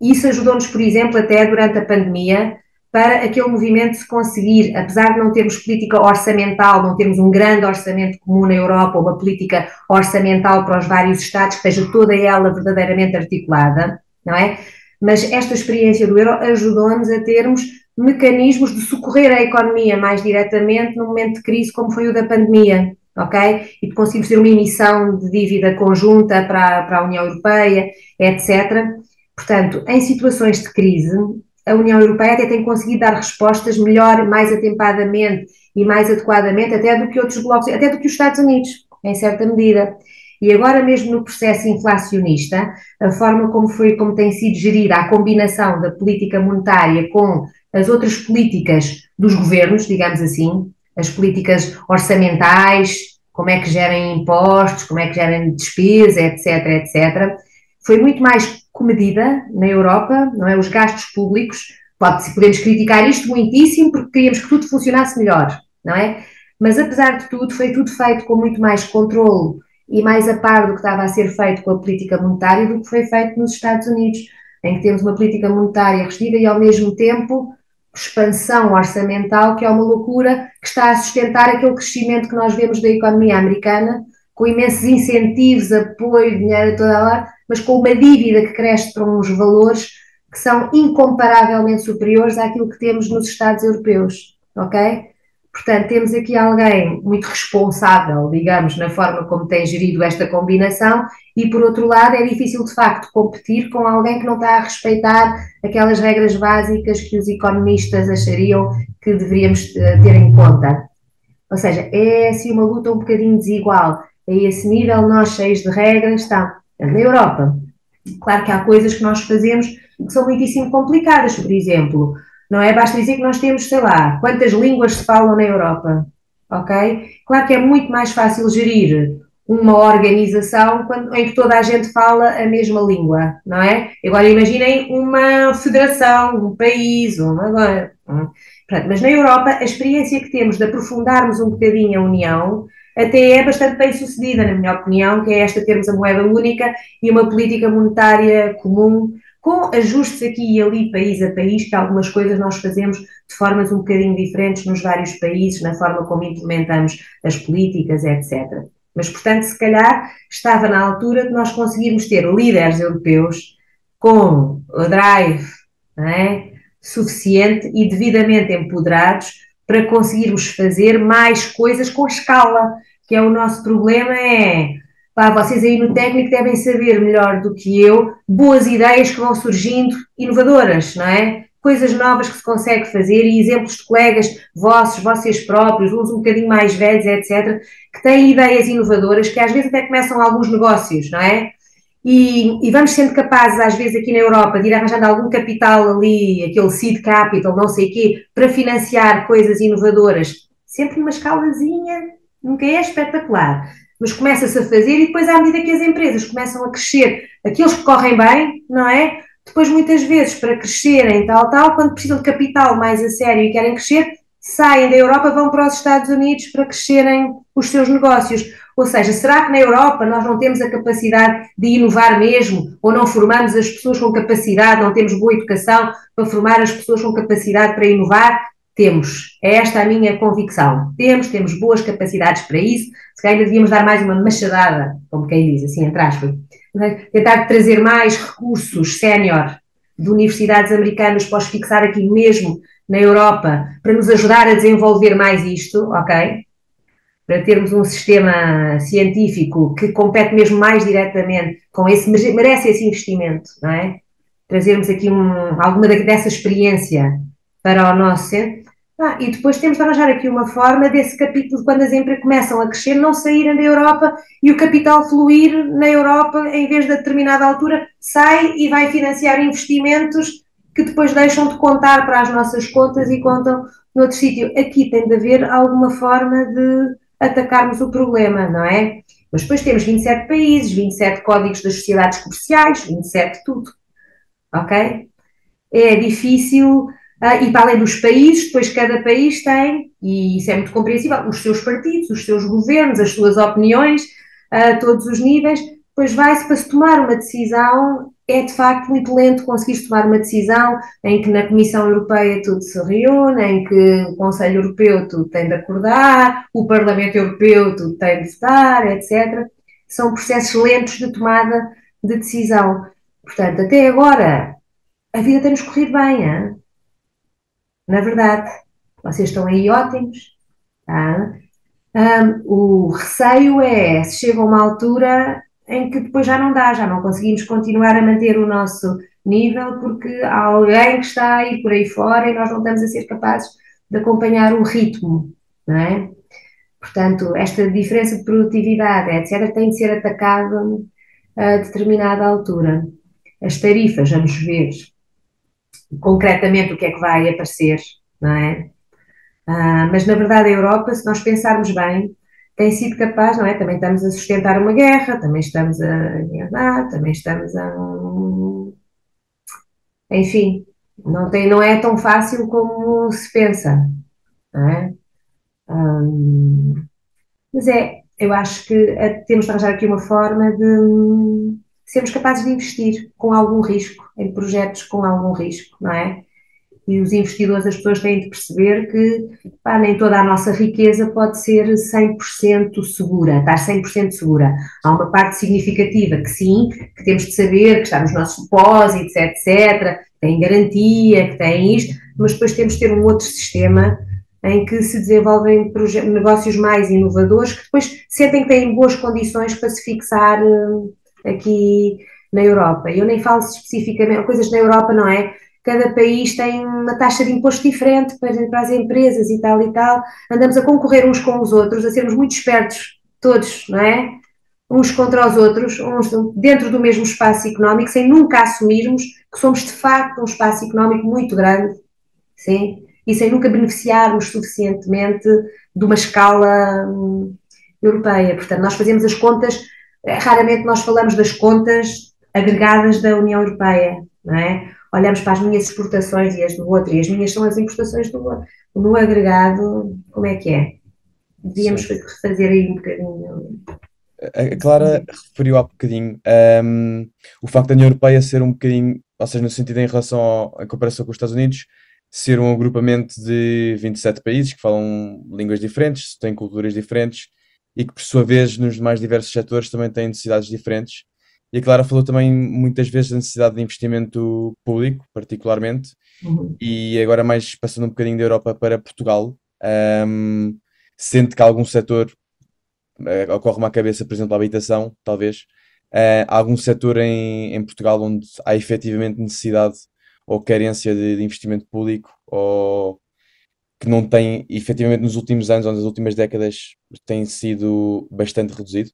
B: Isso ajudou-nos, por exemplo, até durante a pandemia, para aquele movimento se conseguir, apesar de não termos política orçamental, não termos um grande orçamento comum na Europa, ou uma política orçamental para os vários Estados, que esteja toda ela verdadeiramente articulada, não é? Mas esta experiência do euro ajudou-nos a termos mecanismos de socorrer a economia mais diretamente num momento de crise como foi o da pandemia, ok? E de conseguirmos ter uma emissão de dívida conjunta para a União Europeia, etc. Portanto, em situações de crise, a União Europeia até tem conseguido dar respostas melhor, mais atempadamente e mais adequadamente, até do que outros blocos, até do que os Estados Unidos, em certa medida. E agora mesmo no processo inflacionista, a forma como tem sido gerida a combinação da política monetária com as outras políticas dos governos, digamos assim, as políticas orçamentais, como é que gerem impostos, como é que gerem despesa, etc., etc., foi muito mais comedida na Europa, não é? Os gastos públicos, podemos criticar isto muitíssimo porque queríamos que tudo funcionasse melhor, não é? Mas apesar de tudo, foi tudo feito com muito mais controle e mais a par do que estava a ser feito com a política monetária do que foi feito nos Estados Unidos, em que temos uma política monetária restrita e ao mesmo tempo expansão orçamental, que é uma loucura, que está a sustentar aquele crescimento que nós vemos da economia americana, com imensos incentivos, apoio, dinheiro a toda a hora, mas com uma dívida que cresce para uns valores que são incomparavelmente superiores àquilo que temos nos Estados europeus, ok? Portanto, temos aqui alguém muito responsável, digamos, na forma como tem gerido esta combinação e por outro lado é difícil de facto competir com alguém que não está a respeitar aquelas regras básicas que os economistas achariam que deveríamos ter em conta. Ou seja, é assim uma luta um bocadinho desigual. A esse nível, nós cheios de regras, está na Europa. Claro que há coisas que nós fazemos que são muitíssimo complicadas, por exemplo, não é? Basta dizer que nós temos, sei lá, quantas línguas se falam na Europa, ok? Claro que é muito mais fácil gerir uma organização em que toda a gente fala a mesma língua, não é? Agora imaginem uma federação, um país, mas na Europa a experiência que temos de aprofundarmos um bocadinho a União até é bastante bem sucedida, na minha opinião, que é esta termos a moeda única e uma política monetária comum, com ajustes aqui e ali, país a país, que algumas coisas nós fazemos de formas um bocadinho diferentes nos vários países, na forma como implementamos as políticas, etc. Mas, portanto, se calhar estava na altura de nós conseguirmos ter líderes europeus com o drive, não é, suficiente e devidamente empoderados para conseguirmos fazer mais coisas com escala, que é o nosso problema, vocês aí no técnico devem saber melhor do que eu, boas ideias que vão surgindo, inovadoras, não é? Coisas novas que se consegue fazer e exemplos de colegas vossos, vocês próprios, uns um bocadinho mais velhos, etc., que têm ideias inovadoras que às vezes até começam alguns negócios, não é? E vamos sendo capazes, às vezes aqui na Europa, de ir arranjando algum capital ali, aquele seed capital, não sei o quê, para financiar coisas inovadoras, sempre numa escalazinha, nunca é espetacular, mas começa-se a fazer e depois, à medida que as empresas começam a crescer, aqueles que correm bem, não é? Depois, muitas vezes, para crescerem quando precisam de capital mais a sério e querem crescer, saem da Europa, vão para os Estados Unidos para crescerem os seus negócios. Ou seja, será que na Europa nós não temos a capacidade de inovar mesmo? Ou não formamos as pessoas com capacidade, não temos boa educação para formar as pessoas com capacidade para inovar? Temos. É esta a minha convicção. Temos boas capacidades para isso. Se calhar ainda devíamos dar mais uma machadada, como quem diz, assim, entre aspas. Tentar trazer mais recursos sénior de universidades americanas para os fixar aqui mesmo na Europa, para nos ajudar a desenvolver mais isto, ok? Para termos um sistema científico que compete mesmo mais diretamente com esse, merece esse investimento, não é? Trazermos aqui alguma dessa experiência para o nosso centro. E depois temos de arranjar aqui uma forma desse capítulo, quando as empresas começam a crescer, não saírem da Europa e o capital fluir na Europa, em vez de a determinada altura, sai e vai financiar investimentos que depois deixam de contar para as nossas contas e contam noutro sítio. Aqui tem de haver alguma forma de atacarmos o problema, não é? Mas depois temos 27 países, 27 códigos das sociedades comerciais, 27 tudo, ok? É difícil, e para além dos países, depois cada país tem, e isso é muito compreensível, os seus partidos, os seus governos, as suas opiniões, a todos os níveis, depois vai-se para se tomar uma decisão, é de facto muito lento conseguir tomar uma decisão em que na Comissão Europeia tudo se reúne, em que o Conselho Europeu tudo tem de acordar, o Parlamento Europeu tudo tem de votar, etc. São processos lentos de tomada de decisão. Portanto, até agora, a vida tem-nos corrido bem, hein? Na verdade, vocês estão aí ótimos. Tá? O receio é, se chega a uma altura em que depois já não dá, já não conseguimos continuar a manter o nosso nível porque há alguém que está a ir por aí fora e nós não estamos a ser capazes de acompanhar o ritmo, não é? Portanto, esta diferença de produtividade, etc., tem de ser atacada a determinada altura. As tarifas, vamos ver concretamente o que é que vai aparecer, não é? Mas, na verdade, a Europa, se nós pensarmos bem, tem sido capaz, não é? Também estamos a sustentar uma guerra, também estamos a guerrear, também estamos a... Enfim, não é tão fácil como se pensa, não é? Mas eu acho que temos de arranjar aqui uma forma de sermos capazes de investir com algum risco, em projetos com algum risco, não é? E os investidores, as pessoas têm de perceber que nem toda a nossa riqueza pode ser 100% segura, estar 100% segura. Há uma parte significativa que sim, que temos de saber, que está nos nossos depósitos, etc., que tem garantia, que tem isto, mas depois temos de ter um outro sistema em que se desenvolvem negócios mais inovadores, que depois sentem que têm boas condições para se fixar aqui na Europa. Eu nem falo especificamente, coisas na Europa, não é? Cada país tem uma taxa de imposto diferente para as empresas e tal e tal. Andamos a concorrer uns com os outros, a sermos muito espertos, todos, não é? Uns contra os outros, uns dentro do mesmo espaço económico, sem nunca assumirmos que somos de facto um espaço económico muito grande, sim? E sem nunca beneficiarmos suficientemente de uma escala europeia. Portanto, nós fazemos as contas, raramente nós falamos das contas agregadas da União Europeia, não é? Olhamos para as minhas exportações e as do outro, e as minhas são as importações do outro. No agregado, como é que é? Devíamos
C: Sim.
B: fazer aí um bocadinho.
C: A Clara referiu há bocadinho o facto da União Europeia ser um bocadinho, ou seja, no sentido em relação à comparação com os Estados Unidos, ser um agrupamento de 27 países que falam línguas diferentes, têm culturas diferentes e que, por sua vez, nos mais diversos setores também têm necessidades diferentes. E a Clara falou também muitas vezes da necessidade de investimento público, particularmente, e agora mais passando um bocadinho da Europa para Portugal, sente que algum setor ocorre-me à cabeça, por exemplo, a habitação, talvez. Há algum setor em Portugal onde há efetivamente necessidade ou carência de investimento público ou que não tem, efetivamente, nos últimos anos ou nas últimas décadas, tem sido bastante reduzido?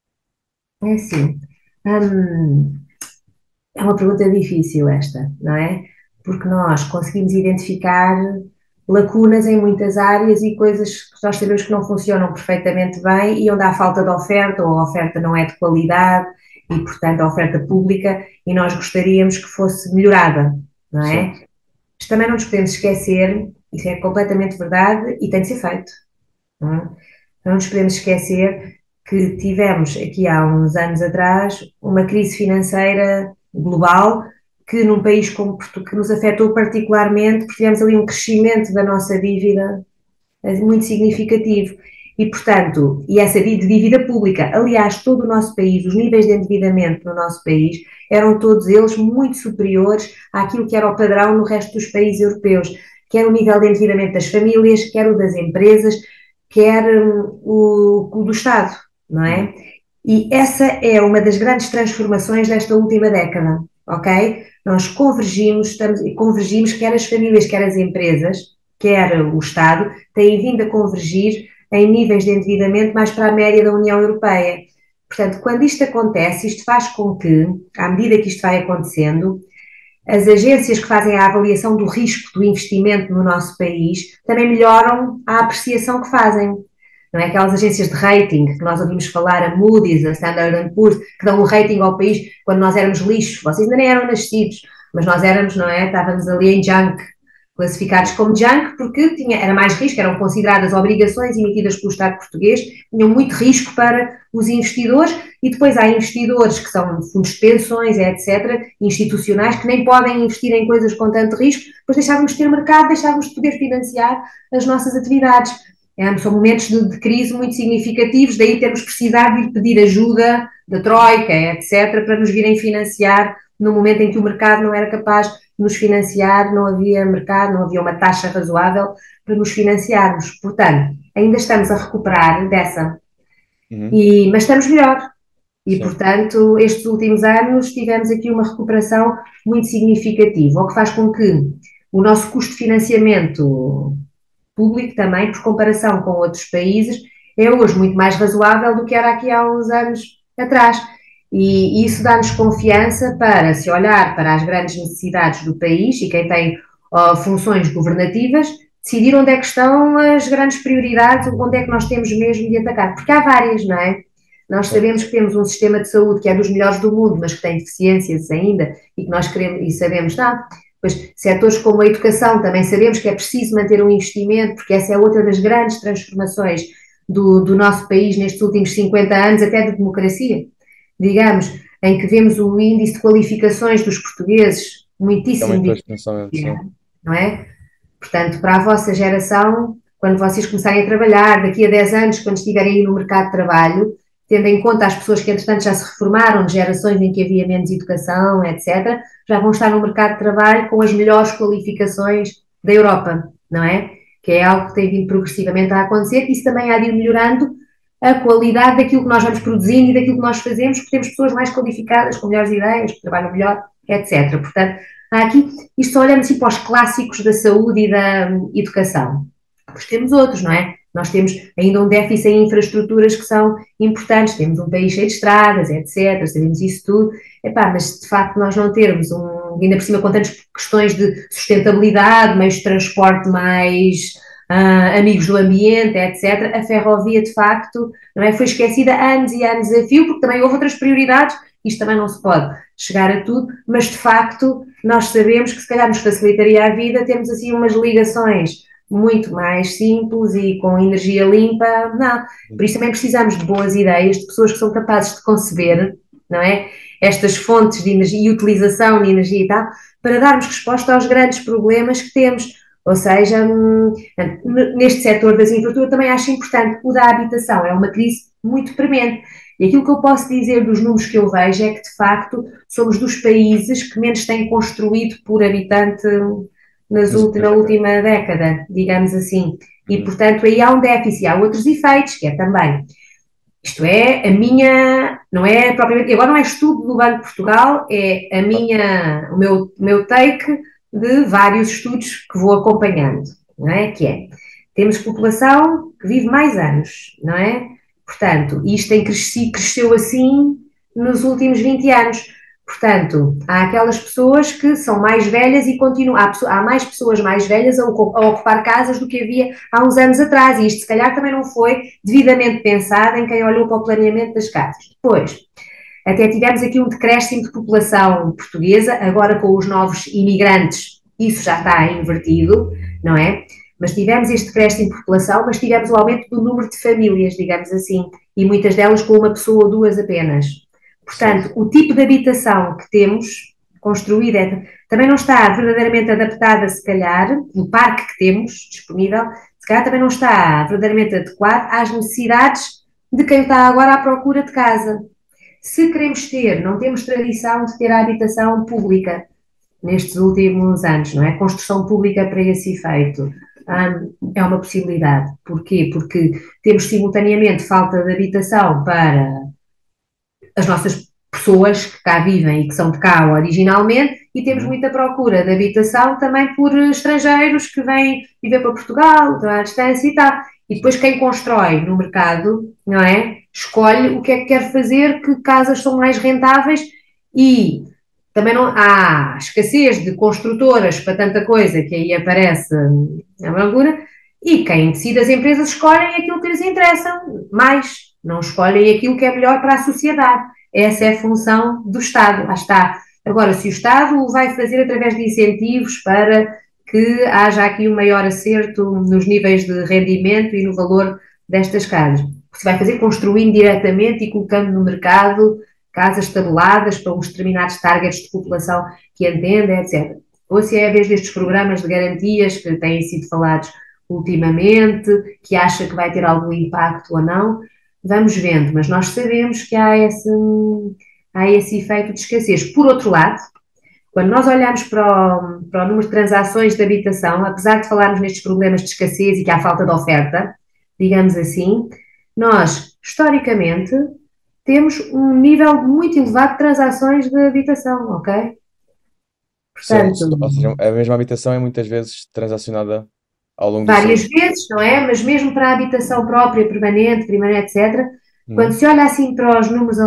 B: É assim, é uma pergunta difícil esta, não é? Porque nós conseguimos identificar lacunas em muitas áreas e coisas que nós sabemos que não funcionam perfeitamente bem e onde há falta de oferta ou a oferta não é de qualidade e, portanto, a oferta pública e nós gostaríamos que fosse melhorada, não
C: Sim,
B: é? Mas também não nos podemos esquecer, isso é completamente verdade e tem de ser feito, não é? Não nos podemos esquecer que tivemos aqui há uns anos atrás uma crise financeira global que num país como Portugal, que nos afetou particularmente, porque tivemos ali um crescimento da nossa dívida muito significativo. E, portanto, e essa dívida pública, aliás, todo o nosso país, os níveis de endividamento no nosso país, eram todos eles muito superiores àquilo que era o padrão no resto dos países europeus, quer o nível de endividamento das famílias, quer o das empresas, quer o do Estado, não é? E essa é uma das grandes transformações desta última década, ok? Nós convergimos, quer as famílias, quer as empresas, quer o Estado, têm vindo a convergir em níveis de endividamento mais para a média da União Europeia. Portanto, quando isto acontece, isto faz com que, à medida que isto vai acontecendo, as agências que fazem a avaliação do risco do investimento no nosso país também melhoram a apreciação que fazem. Não é? Aquelas agências de rating que nós ouvimos falar, a Moody's, a Standard Poor's, que dão um rating ao país quando nós éramos lixo. Vocês ainda nem eram nascidos, mas nós éramos, não é? Estávamos ali em junk, classificados como junk, porque era mais risco, eram consideradas obrigações emitidas pelo Estado português, tinham muito risco para os investidores, e depois há investidores que são fundos de pensões, etc., institucionais, que nem podem investir em coisas com tanto risco, depois deixávamos de ter mercado, deixávamos de poder financiar as nossas atividades. São momentos de crise muito significativos, daí termos precisado de pedir ajuda da Troika, etc., para nos virem financiar no momento em que o mercado não era capaz de nos financiar, não havia mercado, não havia uma taxa razoável para nos financiarmos. Portanto, ainda estamos a recuperar dessa, mas estamos melhor. E, portanto, estes últimos anos tivemos aqui uma recuperação muito significativa, o que faz com que o nosso custo de financiamento público também, por comparação com outros países, é hoje muito mais razoável do que era aqui há uns anos atrás. E isso dá-nos confiança para, se olhar para as grandes necessidades do país e quem tem funções governativas, decidir onde é que estão as grandes prioridades, onde é que nós temos mesmo de atacar. Porque há várias, não é? Nós sabemos que temos um sistema de saúde que é dos melhores do mundo, mas que tem deficiências ainda e que nós queremos e sabemos, não. Pois, setores como a educação, também sabemos que é preciso manter um investimento, porque essa é outra das grandes transformações do nosso país nestes últimos 50 anos, até de democracia, digamos, em que vemos o índice de qualificações dos portugueses muitíssimo diferente, não é? Portanto, para a vossa geração, quando vocês começarem a trabalhar, daqui a 10 anos, quando estiverem aí no mercado de trabalho, tendo em conta as pessoas que, entretanto, já se reformaram, de gerações em que havia menos educação, etc., já vão estar no mercado de trabalho com as melhores qualificações da Europa, não é? Que é algo que tem vindo progressivamente a acontecer, e isso também há de ir melhorando a qualidade daquilo que nós vamos produzindo e daquilo que nós fazemos, porque temos pessoas mais qualificadas, com melhores ideias, que trabalham melhor, etc. Portanto, há aqui, isto só olhando assim para os clássicos da saúde e da educação. Depois temos outros, não é? Nós temos ainda um déficit em infraestruturas que são importantes, temos um país cheio de estradas, etc., sabemos isso tudo, mas de facto nós não termos ainda por cima com tantas questões de sustentabilidade, meios de transporte mais amigos do ambiente, etc., a ferrovia de facto não é, foi esquecida anos e anos a fio, porque também houve outras prioridades, isto também não se pode chegar a tudo, mas de facto nós sabemos que se calhar nos facilitaria a vida, temos assim umas ligações muito mais simples e com energia limpa, não. Por isso também precisamos de boas ideias, de pessoas que são capazes de conceber, não é? Estas fontes de energia e utilização de energia e tal, para darmos resposta aos grandes problemas que temos. Ou seja, neste setor das infraestruturas também acho importante, o da habitação é uma crise muito premente. E aquilo que eu posso dizer dos números que eu vejo é que, de facto, somos dos países que menos têm construído por habitante na última década, digamos assim. E, portanto, aí há um déficit, há outros efeitos, que é também, isto é a minha, não é propriamente, agora não é estudo do Banco de Portugal, é o meu take de vários estudos que vou acompanhando, não é? Que é, temos população que vive mais anos, não é? Portanto, isto tem cresceu assim nos últimos 20 anos. Portanto, há aquelas pessoas que são mais velhas e continuam. Há mais pessoas mais velhas a ocupar casas do que havia há uns anos atrás, e isto se calhar também não foi devidamente pensado em quem olhou para o planeamento das casas. Depois, até tivemos aqui um decréscimo de população portuguesa, agora com os novos imigrantes, isso já está invertido, não é? Mas tivemos este decréscimo de população, mas tivemos o aumento do número de famílias, digamos assim, e muitas delas com uma pessoa ou duas apenas. Portanto, o tipo de habitação que temos construída também não está verdadeiramente adaptada, se calhar, o parque que temos disponível, se calhar também não está verdadeiramente adequado às necessidades de quem está agora à procura de casa. Se queremos não temos tradição de ter a habitação pública nestes últimos anos, não é? Construção pública para esse efeito. É uma possibilidade. Porquê? Porque temos simultaneamente falta de habitação para as nossas pessoas que cá vivem e que são de cá originalmente, e temos muita procura de habitação também por estrangeiros que vêm viver para Portugal, à distância e tal. E depois quem constrói no mercado, não é? Escolhe o que é que quer fazer, que casas são mais rentáveis, e também não há escassez de construtoras para tanta coisa que aí aparece a amargura, e quem decide, as empresas escolhem aquilo que lhes interessa mais, não escolhem aquilo que é melhor para a sociedade. Essa é a função do Estado, lá está. Agora, se o Estado o vai fazer através de incentivos para que haja aqui um maior acerto nos níveis de rendimento e no valor destas casas, se vai fazer construindo diretamente e colocando no mercado casas tabeladas para uns determinados targets de população que entendem, etc. Ou se é a vez destes programas de garantias que têm sido falados ultimamente, que acha que vai ter algum impacto ou não, vamos vendo, mas nós sabemos que há esse efeito de escassez. Por outro lado, quando nós olhamos para o número de transações de habitação, apesar de falarmos nestes problemas de escassez e que há falta de oferta, digamos assim, nós, historicamente, temos um nível muito elevado de transações de habitação, ok?
C: Portanto, ou seja, a mesma habitação é muitas vezes transacionada ao longo
B: várias vezes, não é? Mas mesmo para a habitação própria, permanente, primária, etc., quando se olha assim para os números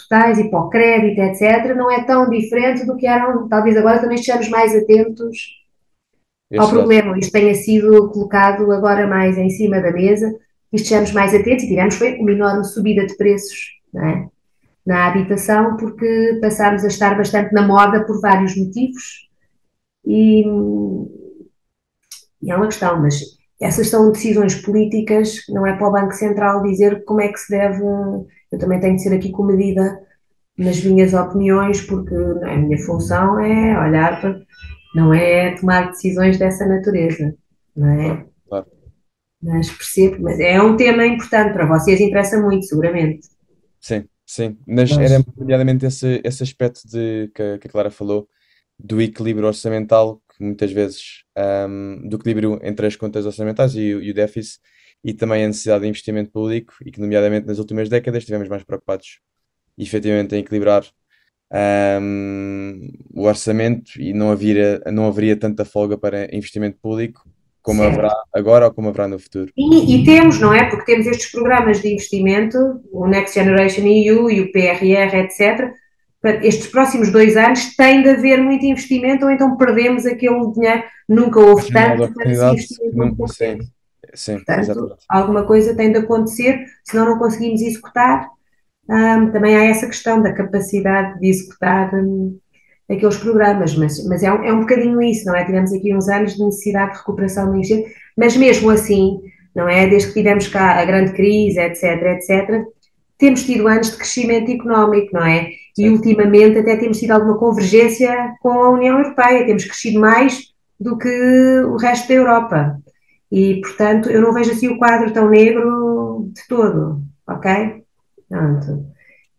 B: totais e para o crédito, etc., não é tão diferente do que eram, talvez agora também estejamos mais atentos ao problema. Isto tenha sido colocado agora mais em cima da mesa, estejamos mais atentos e tivemos foi uma enorme subida de preços, não é? Na habitação, porque passámos a estar bastante na moda por vários motivos e é uma questão, mas essas são decisões políticas, não é para o Banco Central dizer como é que se deve. Eu também tenho de ser aqui comedida nas minhas opiniões, porque a minha função é olhar para. Não é tomar decisões dessa natureza, não é?
C: Claro.
B: Mas percebo, mas é um tema importante para vocês, interessa muito, seguramente.
C: Sim, sim. Mas era nomeadamente esse aspecto que a Clara falou, do equilíbrio orçamental, que muitas vezes, do equilíbrio entre as contas orçamentais e o déficit, e também a necessidade de investimento público, e que, nomeadamente, nas últimas décadas estivemos mais preocupados, efetivamente, em equilibrar o orçamento e não haveria tanta folga para investimento público como haverá
B: Certo.
C: agora ou como haverá no futuro.
B: E temos, não é? Porque temos estes programas de investimento, o Next Generation EU e o PRR, etc. Estes próximos 2 anos tem de haver muito investimento, ou então perdemos aquele dinheiro. Nunca
C: A
B: houve
C: janela de
B: tanto para se
C: oportunidade,
B: investir em
C: que
B: tão
C: não,
B: pouco
C: sim,
B: tempo.
C: sim,
B: Portanto,
C: exatamente.
B: alguma coisa tem de acontecer, senão não conseguimos executar. Também há essa questão da capacidade de executar aqueles programas, mas é um bocadinho isso, não é? Tivemos aqui uns anos de necessidade de recuperação do enchente, mas mesmo assim, não é? Desde que tivemos cá a grande crise, etc, etc, temos tido anos de crescimento económico, não é? E
C: Sim.
B: ultimamente até temos tido alguma convergência com a União Europeia, temos crescido mais do que o resto da Europa. E, portanto, eu não vejo assim o quadro tão negro de todo, ok? Pronto.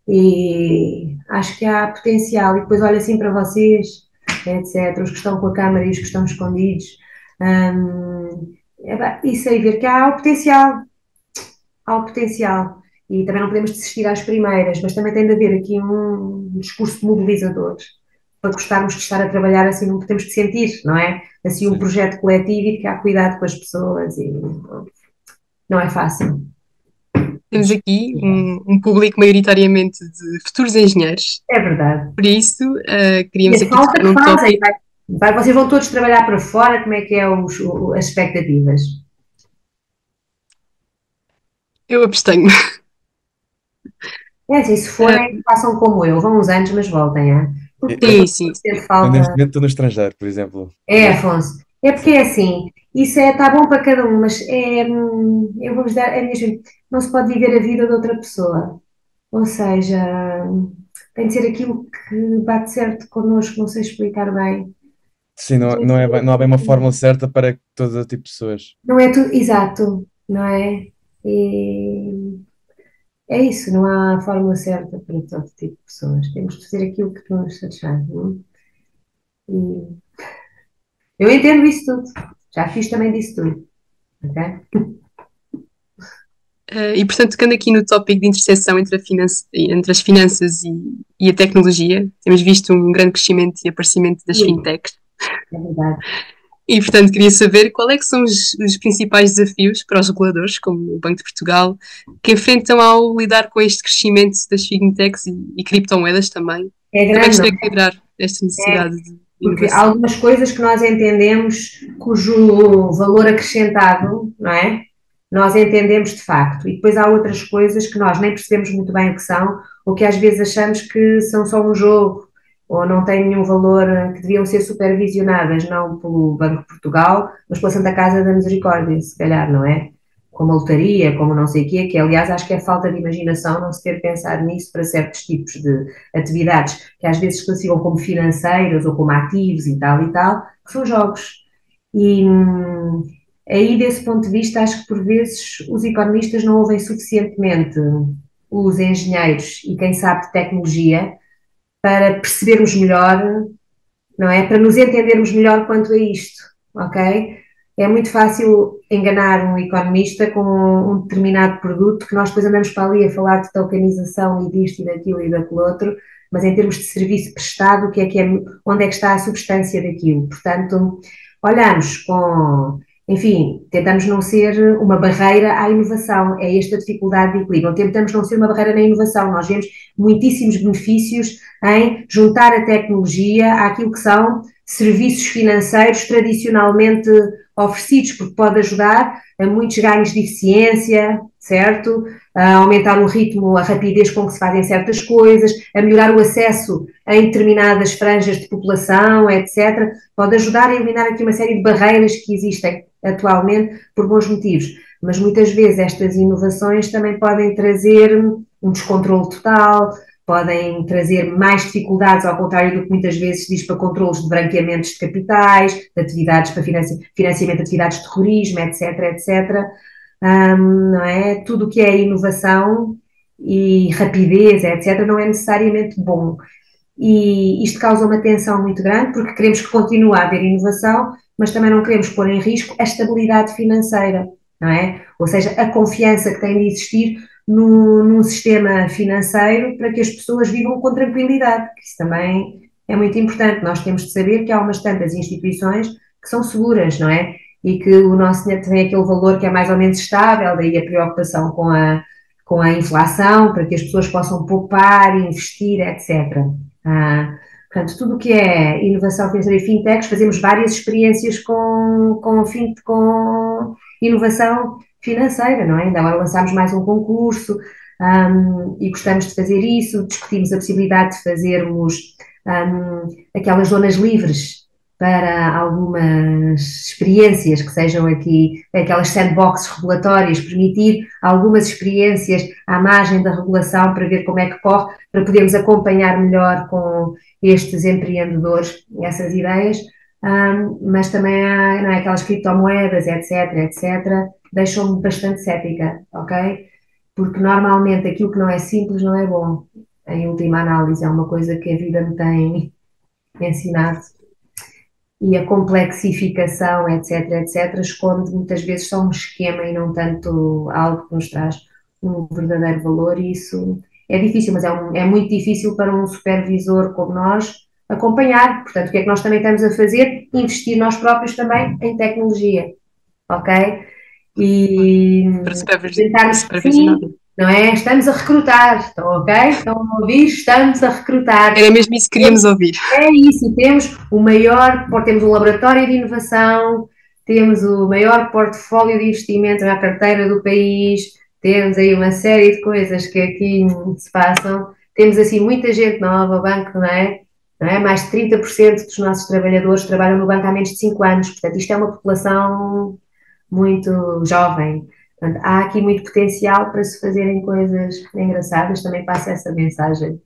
B: E acho que há potencial. E depois olho assim para vocês, etc., os que estão com a câmara e os que estão escondidos, e sei ver que há o potencial, há o potencial. E também não podemos desistir às primeiras, mas também tem de haver aqui um discurso mobilizador. Para gostarmos de estar a trabalhar assim, não podemos de sentir, não é? Assim, um
C: Sim.
B: projeto coletivo e de que há cuidado com as pessoas e não é fácil.
A: Temos aqui um público maioritariamente de futuros engenheiros,
B: É verdade.
A: por isso
B: E
A: queríamos
B: a
A: aqui
B: falta
A: tocar
B: que
A: num
B: fazem,
A: tópico.
B: vocês vão todos trabalhar para fora, como é que é as expectativas?
A: Eu abstenho.
B: É assim, se forem, façam como eu, vão uns anos, mas voltem, é? Porque depois
A: Sim,
B: não
A: sim,
B: sente
C: Eu neste
B: falta.
C: momento estou no estrangeiro, por exemplo.
B: É, Afonso, é porque é assim, isso está bom para cada um, mas eu vou-vos dar, é mesmo, não se pode viver a vida de outra pessoa. Ou seja, tem de ser aquilo que bate certo connosco, não sei explicar bem.
C: Sim, não há bem uma fórmula certa para todo tipo de pessoas.
B: Não é tudo exato, não é? E é isso, não há fórmula certa para todo tipo de pessoas. Temos de fazer aquilo que nos satisfaz, não é? E eu entendo isso tudo. Já fiz também disso tudo, ok?
A: E portanto, tocando aqui no tópico de interseção entre as finanças e a tecnologia, temos visto um grande crescimento e aparecimento das
B: Sim,
A: fintechs.
B: é verdade.
A: E, portanto, queria saber qual é que são os principais desafios para os reguladores, como o Banco de Portugal, que enfrentam ao lidar com este crescimento das fintechs e criptomoedas também.
B: É
A: Como é que
B: grande,
A: estão
B: não
A: a equilibrar esta
B: é?
A: necessidade de
B: Porque há
A: inovação?
B: algumas coisas que nós entendemos cujo valor acrescentado, não é? Nós entendemos de facto. E depois há outras coisas que nós nem percebemos muito bem o que são, ou que às vezes achamos que são só um jogo, ou não têm nenhum valor, que deviam ser supervisionadas, não pelo Banco de Portugal, mas pela Santa Casa da Misericórdia, se calhar, não é? Como a lotaria, como não sei o quê, que aliás acho que é falta de imaginação não se ter pensado nisso para certos tipos de atividades que às vezes se classificam como financeiras ou como ativos e tal, que são jogos. E aí, desse ponto de vista, acho que por vezes os economistas não ouvem suficientemente os engenheiros e quem sabe de tecnologia para percebermos melhor, não é? Para nos entendermos melhor quanto a isto, ok? É muito fácil enganar um economista com um determinado produto que nós depois andamos para ali a falar de tokenização e disto e daquilo e daquele outro, mas em termos de serviço prestado, o que é, onde é que está a substância daquilo? Portanto, olhamos com, enfim, tentamos não ser uma barreira à inovação, é esta a dificuldade de equilíbrio. Tentamos não ser uma barreira na inovação, nós vemos muitíssimos benefícios em juntar a tecnologia àquilo que são serviços financeiros tradicionalmente oferecidos, porque pode ajudar a muitos ganhos de eficiência, certo? A aumentar o ritmo, a rapidez com que se fazem certas coisas, a melhorar o acesso em determinadas franjas de população, etc. Pode ajudar a eliminar aqui uma série de barreiras que existem atualmente por bons motivos. Mas muitas vezes estas inovações também podem trazer um descontrole total, podem trazer mais dificuldades, ao contrário do que muitas vezes se diz para controlos de branqueamentos de capitais, de atividades para financiamento de atividades de terrorismo, etc, etc. Não é? Tudo o que é inovação e rapidez, etc, não é necessariamente bom. E isto causa uma tensão muito grande, porque queremos que continue a haver inovação, mas também não queremos pôr em risco a estabilidade financeira, não é? Ou seja, a confiança que tem de existir num sistema financeiro para que as pessoas vivam com tranquilidade, que isso também é muito importante. Nós temos de saber que há umas tantas instituições que são seguras, não é? E que o nosso dinheiro tem aquele valor que é mais ou menos estável, daí a preocupação com a inflação, para que as pessoas possam poupar, investir, etc. Portanto, tudo o que é inovação financeira e fintechs, fazemos várias experiências com inovação financeira, não é? Ainda agora lançámos mais um concurso, e gostamos de fazer isso, discutimos a possibilidade de fazermos aquelas zonas livres para algumas experiências que sejam aqui, aquelas sandboxes regulatórias, permitir algumas experiências à margem da regulação para ver como é que corre, para podermos acompanhar melhor com estes empreendedores essas ideias, mas também há, não é, aquelas criptomoedas, etc, deixam-me bastante cética, ok? Porque normalmente aquilo que não é simples não é bom. Em última análise, é uma coisa que a vida me tem ensinado. E a complexificação, etc, esconde muitas vezes só um esquema e não tanto algo que nos traz um verdadeiro valor, e isso é difícil, mas é muito difícil para um supervisor como nós acompanhar. Portanto, o que é que nós também estamos a fazer? Investir nós próprios também em tecnologia, ok? E tentarmos, sim, não é? Estamos a recrutar, ok? Estão a ouvir? Estamos a recrutar.
A: Era mesmo isso que queríamos ouvir.
B: É isso, temos temos um laboratório de inovação, temos o maior portfólio de investimentos na carteira do país, temos aí uma série de coisas que aqui se passam, temos assim muita gente nova, o banco, não é? Mais de 30% dos nossos trabalhadores trabalham no banco há menos de 5 anos, portanto isto é uma população muito jovem. Portanto, há aqui muito potencial para se fazerem coisas engraçadas, também passa essa mensagem.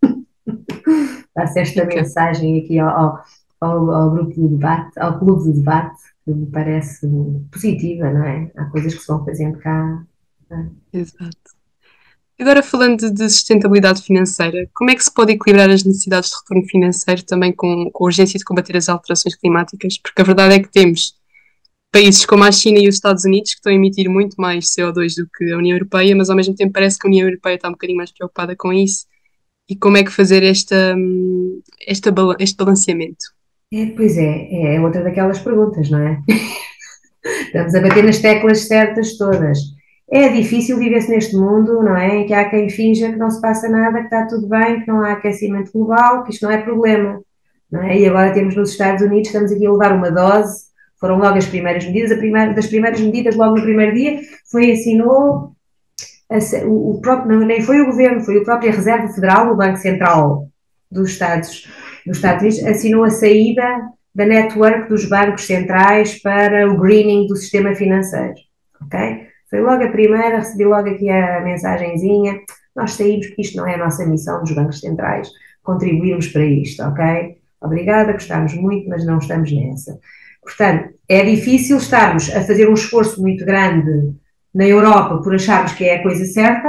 B: Passa esta mensagem aqui ao grupo de debate, ao clube de debate, que me parece positiva, não é? Há coisas que se vão fazendo cá.
A: Exato. Agora, falando de sustentabilidade financeira, como é que se pode equilibrar as necessidades de retorno financeiro também com a urgência de combater as alterações climáticas? Porque a verdade é que temos países como a China e os Estados Unidos que estão a emitir muito mais CO2 do que a União Europeia, mas ao mesmo tempo parece que a União Europeia está um bocadinho mais preocupada com isso. E como é que fazer este balanceamento?
B: Pois é outra daquelas perguntas, não é? Estamos a bater nas teclas certas todas. É difícil viver-se neste mundo, não é? Em que há quem finja que não se passa nada, que está tudo bem, que não há aquecimento global, que isto não é problema, não é? E agora temos nos Estados Unidos, estamos aqui a levar uma dose, foram logo as primeiras medidas, das primeiras medidas, logo no primeiro dia, assinou, o próprio, nem foi o governo, foi a própria Reserva Federal, o Banco Central dos Estados Unidos, assinou a saída da network dos bancos centrais para o greening do sistema financeiro, ok? Foi logo a primeira, recebi logo aqui a mensagenzinha, nós saímos porque isto não é a nossa missão dos bancos centrais, contribuirmos para isto, ok? Obrigada, gostamos muito, mas não estamos nessa. Portanto, é difícil estarmos a fazer um esforço muito grande na Europa por acharmos que é a coisa certa,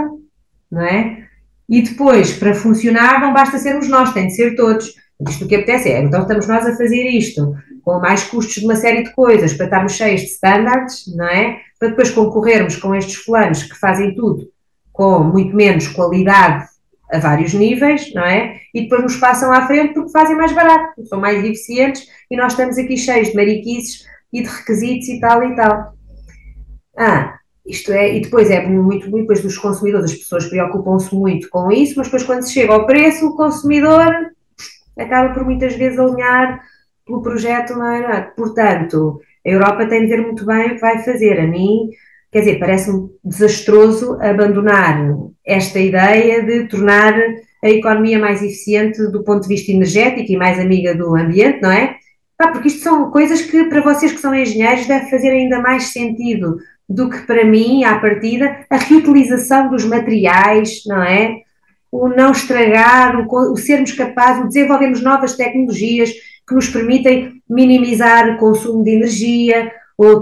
B: não é? E depois, para funcionar, não basta sermos nós, tem de ser todos. Isto o que apetece é, então estamos nós a fazer isto, com mais custos de uma série de coisas, para estarmos cheios de standards, não é? Para depois concorrermos com estes fulanos que fazem tudo com muito menos qualidade a vários níveis, não é? E depois nos passam à frente porque fazem mais barato, são mais eficientes e nós estamos aqui cheios de mariquices e de requisitos e tal e tal. Isto é, e depois é muito depois dos consumidores, as pessoas preocupam-se muito com isso, mas depois quando se chega ao preço, o consumidor acaba por muitas vezes alinhar pelo projeto, não é? Portanto, a Europa tem de ver muito bem o que vai fazer. A mim, quer dizer, parece-me desastroso abandonar esta ideia de tornar a economia mais eficiente do ponto de vista energético e mais amiga do ambiente, não é? Porque isto são coisas que para vocês que são engenheiros deve fazer ainda mais sentido do que para mim, à partida, a reutilização dos materiais, não é? O não estragar, o sermos capazes, o desenvolvermos novas tecnologias que nos permitem minimizar o consumo de energia ou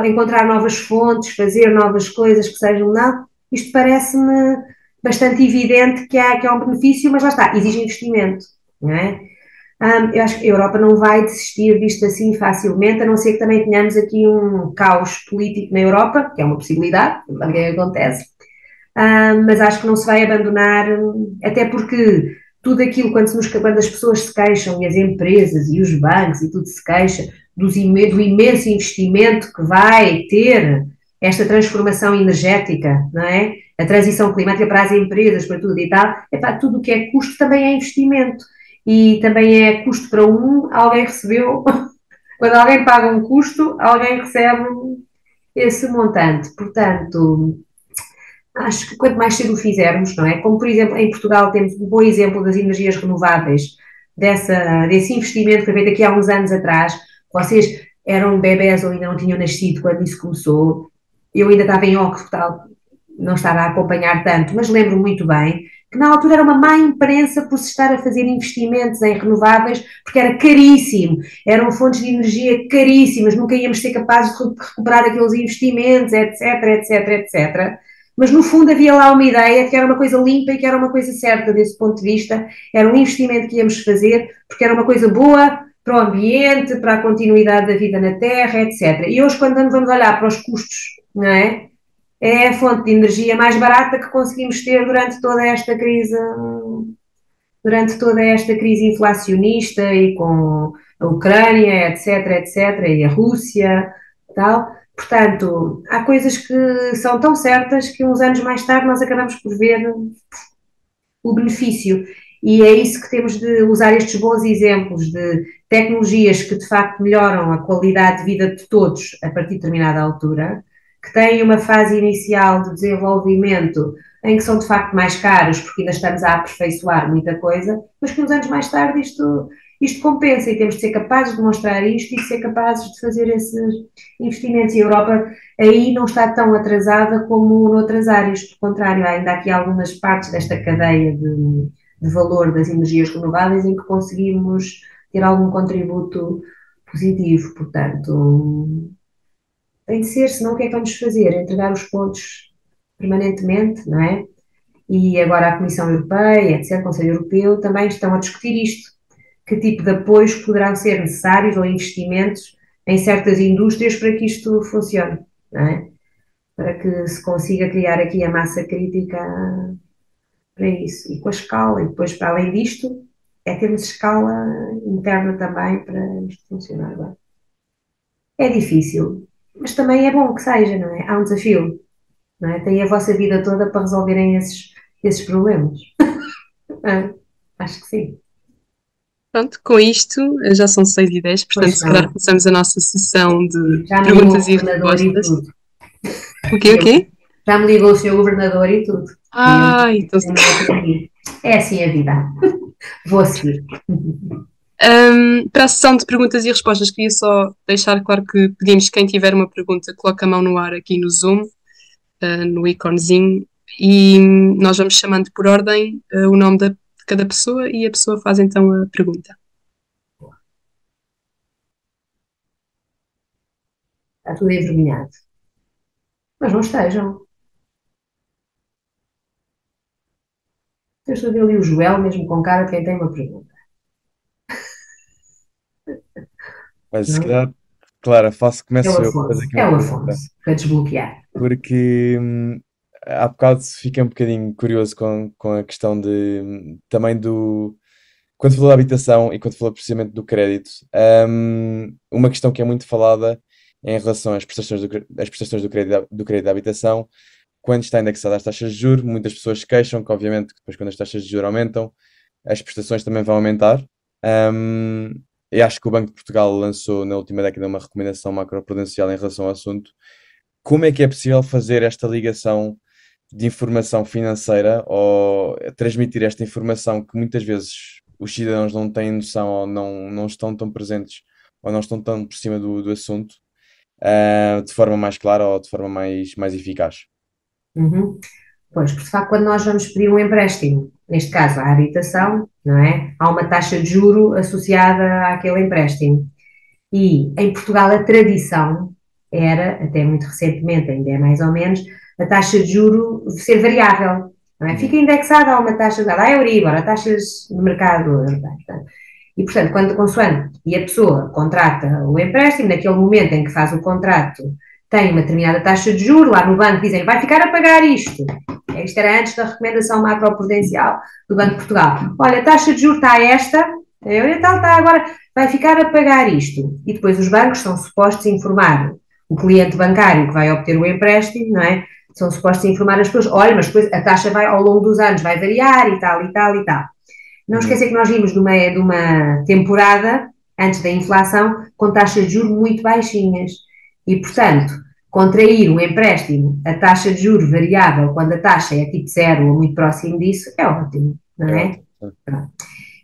B: encontrar novas fontes, fazer novas coisas que sejam, não, isto parece-me bastante evidente que há um benefício, mas lá está, exige investimento, não é? Eu acho que a Europa não vai desistir disto assim facilmente, a não ser que também tenhamos aqui um caos político na Europa, que é uma possibilidade, não é que acontece. Mas acho que não se vai abandonar, até porque tudo aquilo, quando as pessoas se queixam, e as empresas e os bancos e tudo se queixa, do imenso investimento que vai ter esta transformação energética, não é? A transição climática para as empresas, para tudo e tal, tudo o que é custo também é investimento. E também é custo para alguém recebeu, quando alguém paga um custo, alguém recebe esse montante. Portanto, acho que quanto mais cedo o fizermos, não é? Como, por exemplo, em Portugal temos um bom exemplo das energias renováveis, desse investimento que foi feito aqui há uns anos atrás. Vocês eram bebés ou ainda não tinham nascido quando isso começou. Eu ainda estava em Oxford, não estava a acompanhar tanto, mas lembro muito bem que na altura era uma má imprensa por se estar a fazer investimentos em renováveis, porque era caríssimo, eram fontes de energia caríssimas, nunca íamos ser capazes de recuperar aqueles investimentos, etc, etc, etc. Mas no fundo havia lá uma ideia que era uma coisa limpa e que era uma coisa certa desse ponto de vista, era um investimento que íamos fazer porque era uma coisa boa para o ambiente, para a continuidade da vida na Terra, etc. E hoje, quando vamos olhar para os custos, não é? É a fonte de energia mais barata que conseguimos ter durante toda esta crise inflacionista e com a Ucrânia, etc, etc, e a Rússia, tal. Portanto, há coisas que são tão certas que uns anos mais tarde nós acabamos por ver o benefício. E é isso que temos de usar estes bons exemplos de tecnologias que de facto melhoram a qualidade de vida de todos a partir de determinada altura, que têm uma fase inicial de desenvolvimento em que são de facto mais caros, porque ainda estamos a aperfeiçoar muita coisa, mas que uns anos mais tarde isto compensa e temos de ser capazes de mostrar isto e de ser capazes de fazer esses investimentos. E a Europa aí não está tão atrasada como noutras áreas, pelo contrário, há ainda aqui algumas partes desta cadeia de valor das energias renováveis em que conseguimos ter algum contributo positivo. Portanto, tem de ser, senão o que é que vamos fazer? Entregar os pontos permanentemente, não é? E agora a Comissão Europeia, etc., o Conselho Europeu, também estão a discutir isto. Que tipo de apoios poderão ser necessários ou investimentos em certas indústrias para que isto funcione, não é? Para que se consiga criar aqui a massa crítica para isso. E com a escala, e depois para além disto, é termos escala interna também para isto funcionar bem. É difícil, mas também é bom que seja, não é? Há um desafio, não é? Tem a vossa vida toda para resolverem esses problemas. Acho que sim.
A: Pronto, com isto já são 6h10, portanto, se calhar começamos a nossa sessão de
B: Já me
A: perguntas e
B: ligou o governador e
A: respostas.
B: tudo.
A: O quê?
B: Já me ligou o senhor governador e tudo.
A: Então
B: é assim a vida. Vou seguir.
A: Para a sessão de perguntas e respostas, queria só deixar claro que pedimos que quem tiver uma pergunta coloque a mão no ar aqui no Zoom, no íconezinho, e nós vamos chamando por ordem o nome de cada pessoa e a pessoa faz então a pergunta.
B: Está tudo envergonhado. Mas não estejam. Eu estou a ver ali o Joel, mesmo com cara de quem tem uma pergunta.
C: Mas se calhar, Clara, começo eu a fazer aqui uma
B: o
C: pergunta.
B: Afonso, para desbloquear.
C: Porque há bocado fiquei um bocadinho curioso com a questão também do. Quando falou da habitação e quando falou precisamente do crédito, uma questão que é muito falada em relação às prestações do crédito da habitação, quando está indexada às taxas de juros, muitas pessoas se queixam que, obviamente, depois quando as taxas de juros aumentam, as prestações também vão aumentar. Eu acho que o Banco de Portugal lançou na última década uma recomendação macroprudencial em relação ao assunto. Como é que é possível fazer esta ligação de informação financeira ou transmitir esta informação que muitas vezes os cidadãos não têm noção ou não estão tão presentes ou não estão tão por cima do assunto, de forma mais clara ou de forma mais eficaz?
B: Pois, porque de facto, quando nós vamos pedir um empréstimo, neste caso a habitação, não é? Há uma taxa de juro associada àquele empréstimo. E em Portugal a tradição era, até muito recentemente, ainda é mais ou menos, a taxa de juro ser variável. Não é? Fica indexada a uma taxa dada, a Euribor, a taxas no mercado. E, portanto, consoante, e a pessoa contrata o empréstimo, naquele momento em que faz o contrato, tem uma determinada taxa de juros, lá no banco dizem, vai ficar a pagar isto. Isto era antes da recomendação macroprudencial do Banco de Portugal. Olha, a taxa de juros está esta, está agora, vai ficar a pagar isto. E depois os bancos são supostos a informar o cliente bancário que vai obter o empréstimo, não é? São supostos a informar as pessoas, olha, mas depois a taxa vai, ao longo dos anos, vai variar e tal, e tal, e tal. Não esquecer que nós vimos de uma temporada, antes da inflação, com taxas de juros muito baixinhas. E, portanto, contrair um empréstimo a taxa de juros variável, quando a taxa é tipo zero ou muito próximo disso, é ótimo, não é?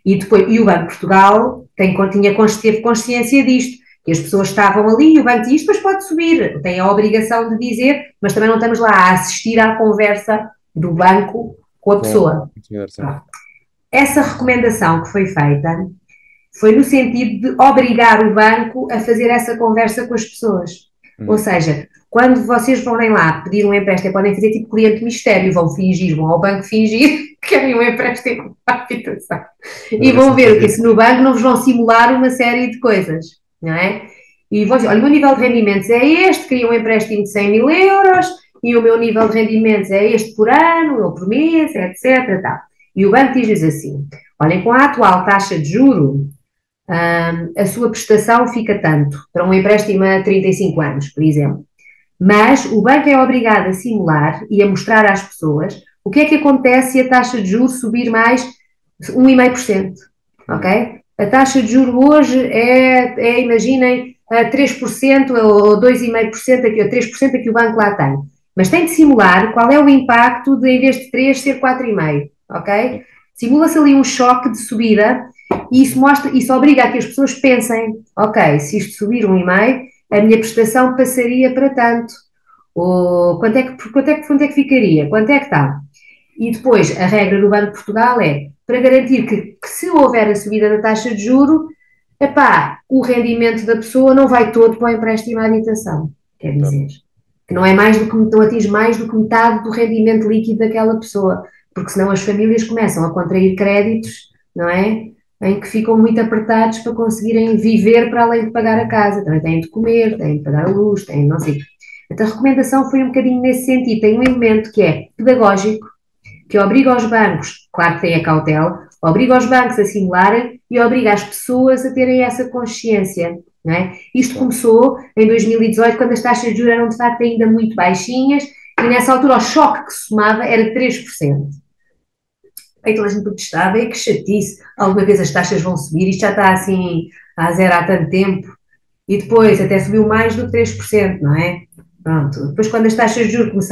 B: E o Banco de Portugal teve consciência disto, que as pessoas estavam ali e o banco diz, depois pode subir, tem a obrigação de dizer, mas também não estamos lá a assistir à conversa do banco com a pessoa. Essa recomendação que foi feita foi no sentido de obrigar o banco a fazer essa conversa com as pessoas. Ou seja, quando vocês forem lá pedir um empréstimo, podem fazer tipo cliente mistério, vão ao banco fingir que querem um empréstimo para a habitação. E vão ver que se no banco não vos vão simular uma série de coisas, não é? E vão dizer, olha, o meu nível de rendimentos é este, queria um empréstimo de 100 mil euros, e o meu nível de rendimentos é este por ano, ou por mês, etc. Tal. E o banco diz-lhes assim, olhem, com a atual taxa de juro, a sua prestação fica tanto, para um empréstimo a 35 anos, por exemplo. Mas o banco é obrigado a simular e a mostrar às pessoas o que é que acontece se a taxa de juros subir mais 1,5%, ok? A taxa de juros hoje imaginem, 3% ou 2,5%, 3% que o banco lá tem. Mas tem de simular qual é o impacto de, em vez de 3, ser 4,5%, ok? Simula-se ali um choque de subida e isso obriga a que as pessoas pensem, ok, se isto subir 1,5%, a minha prestação passaria para tanto. Ou quanto é que ficaria? Quanto é que está? E depois, a regra do Banco de Portugal é, para garantir que se houver a subida da taxa de juro, o rendimento da pessoa não vai todo para o empréstimo à habitação. Quer dizer, que não atinge mais do que metade do rendimento líquido daquela pessoa, porque senão as famílias começam a contrair créditos, não é? Em que ficam muito apertados para conseguirem viver para além de pagar a casa. Também têm de comer, têm de pagar a luz, têm de não sei. Então a recomendação foi um bocadinho nesse sentido. Tem um elemento que é pedagógico, que obriga os bancos, claro que tem a cautela, obriga os bancos a simularem e obriga as pessoas a terem essa consciência. Não é? Isto começou em 2018, quando as taxas de juros eram de facto ainda muito baixinhas, e nessa altura o choque que se somava era de 3%. Aí toda a gente protestava, que chatice, alguma vez as taxas vão subir, isto já está assim a zero há tanto tempo, e depois até subiu mais do que 3%, não é? Pronto, depois quando as taxas de juros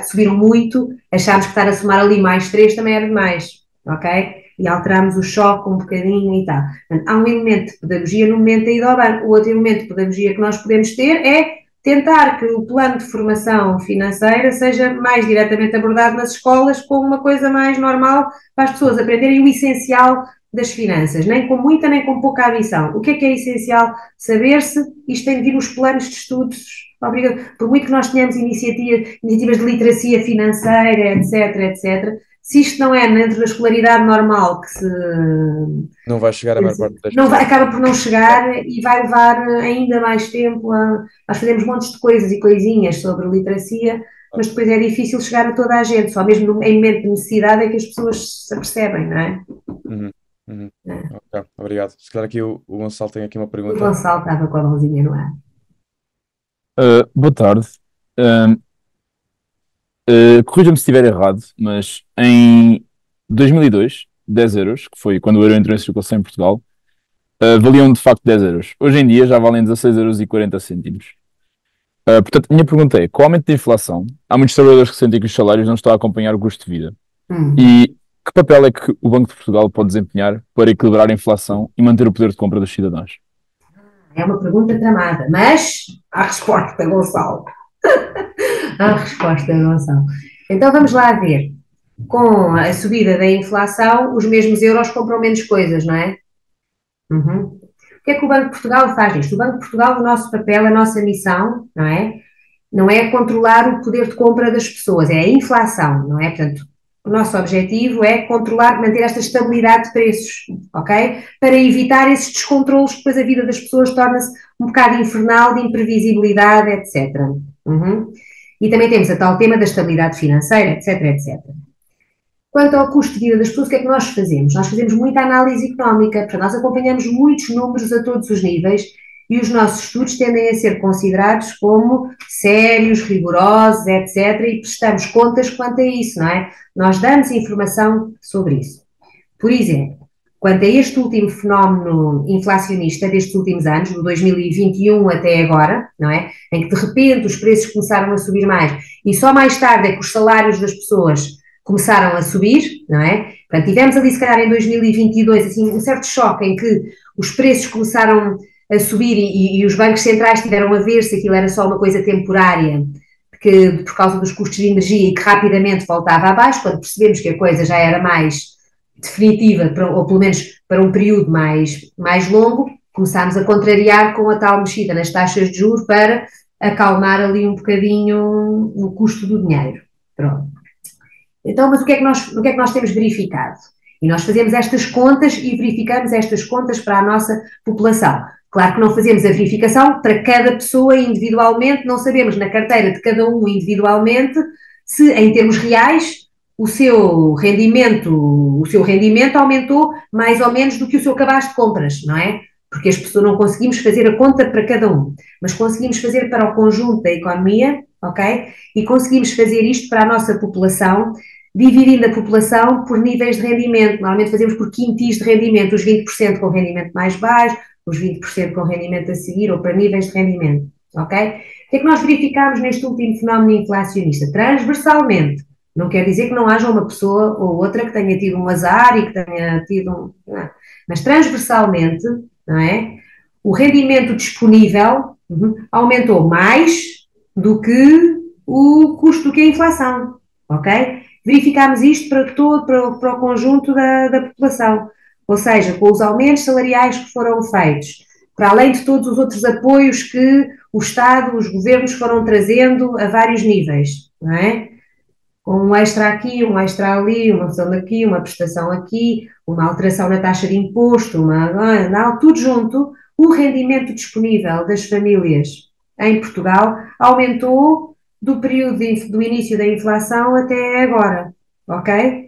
B: subiram muito, achámos que estar a somar ali mais 3 também era demais, ok? E alterámos o choque um bocadinho e tal. Portanto, há um elemento de pedagogia no momento da ida ao banco. O outro elemento de pedagogia que nós podemos ter é tentar que o plano de formação financeira seja mais diretamente abordado nas escolas como uma coisa mais normal para as pessoas aprenderem o essencial das finanças, nem com muita nem com pouca ambição. O que é essencial saber-se? Isto tem de vir nos planos de estudos. Por muito que nós tenhamos iniciativas de literacia financeira, etc., se isto não é dentro da escolaridade normal que se...
C: Não vai chegar a maior parte das pessoas.
B: Acaba por não chegar e vai levar ainda mais tempo nós fazemos montes de coisas e coisinhas sobre literacia, mas depois é difícil chegar a toda a gente, só mesmo em momento de necessidade é que as pessoas se apercebem, não é?
C: Ok, obrigado. Se calhar aqui o Gonçalo tem aqui uma pergunta.
B: O Gonçalo estava com a mãozinha no ar.
D: Boa tarde. Corrija-me se estiver errado, mas em 2002, 10 euros, que foi quando o euro entrou em circulação em Portugal, valiam de facto 10 euros. Hoje em dia já valem 16,40 euros. Portanto, a minha pergunta é, com o aumento da inflação, há muitos trabalhadores que sentem que os salários não estão a acompanhar o custo de vida. E que papel é que o Banco de Portugal pode desempenhar para equilibrar a inflação e manter o poder de compra dos cidadãos?
B: É uma pergunta tramada, mas há resposta, Gonçalo. Há resposta, Gonçalo. Então vamos lá ver. Com a subida da inflação, os mesmos euros compram menos coisas, não é? O que é que o Banco de Portugal faz nisto? O Banco de Portugal, o nosso papel, a nossa missão, não é? Não é controlar o poder de compra das pessoas, é a inflação, não é? Portanto, o nosso objetivo é controlar, manter esta estabilidade de preços, ok? Para evitar esses descontrolos, que depois a vida das pessoas torna-se um bocado infernal, de imprevisibilidade, etc. E também temos a tal tema da estabilidade financeira, etc, etc. Quanto ao custo de vida das pessoas, o que é que nós fazemos? Nós fazemos muita análise económica, portanto, nós acompanhamos muitos números a todos os níveis e os nossos estudos tendem a ser considerados como sérios, rigorosos, etc. E prestamos contas quanto a isso, não é? Nós damos informação sobre isso. Por exemplo, quanto a este último fenómeno inflacionista destes últimos anos, de 2021 até agora, não é? Em que de repente os preços começaram a subir mais e só mais tarde é que os salários das pessoas começaram a subir, não é? Portanto, tivemos ali se calhar em 2022 assim, um certo choque em que os preços começaram a subir e os bancos centrais tiveram a ver se aquilo era só uma coisa temporária, por causa dos custos de energia e que rapidamente voltava abaixo, quando percebemos que a coisa já era mais definitiva, ou pelo menos para um período mais longo, começámos a contrariar com a tal mexida nas taxas de juros para acalmar ali um bocadinho o custo do dinheiro. Pronto. Então, mas o que é que nós temos verificado? E nós fazemos estas contas e verificamos estas contas para a nossa população. Claro que não fazemos a verificação para cada pessoa individualmente, não sabemos na carteira de cada um individualmente se, em termos reais, o seu rendimento aumentou mais ou menos do que o seu cabaz de compras, não é? Porque as pessoas não conseguimos fazer a conta para cada um, mas conseguimos fazer para o conjunto da economia, ok? E conseguimos fazer isto para a nossa população, dividindo a população por níveis de rendimento. Normalmente fazemos por quintis de rendimento, os 20% com rendimento mais baixo, os 20% com rendimento a seguir, ou para níveis de rendimento, ok? O que é que nós verificámos neste último fenómeno inflacionista? Transversalmente. Não quer dizer que não haja uma pessoa ou outra que tenha tido um azar e que tenha tido não. Mas transversalmente, não é? O rendimento disponível aumentou mais do que o custo, do que a inflação, ok? Verificámos isto para o conjunto da população, ou seja, com os aumentos salariais que foram feitos, para além de todos os outros apoios que o Estado, os governos foram trazendo a vários níveis, não é? Com um extra aqui, um extra ali, uma opção daqui, uma prestação aqui, uma alteração na taxa de imposto, tudo junto, o rendimento disponível das famílias em Portugal aumentou do período do início da inflação até agora, ok?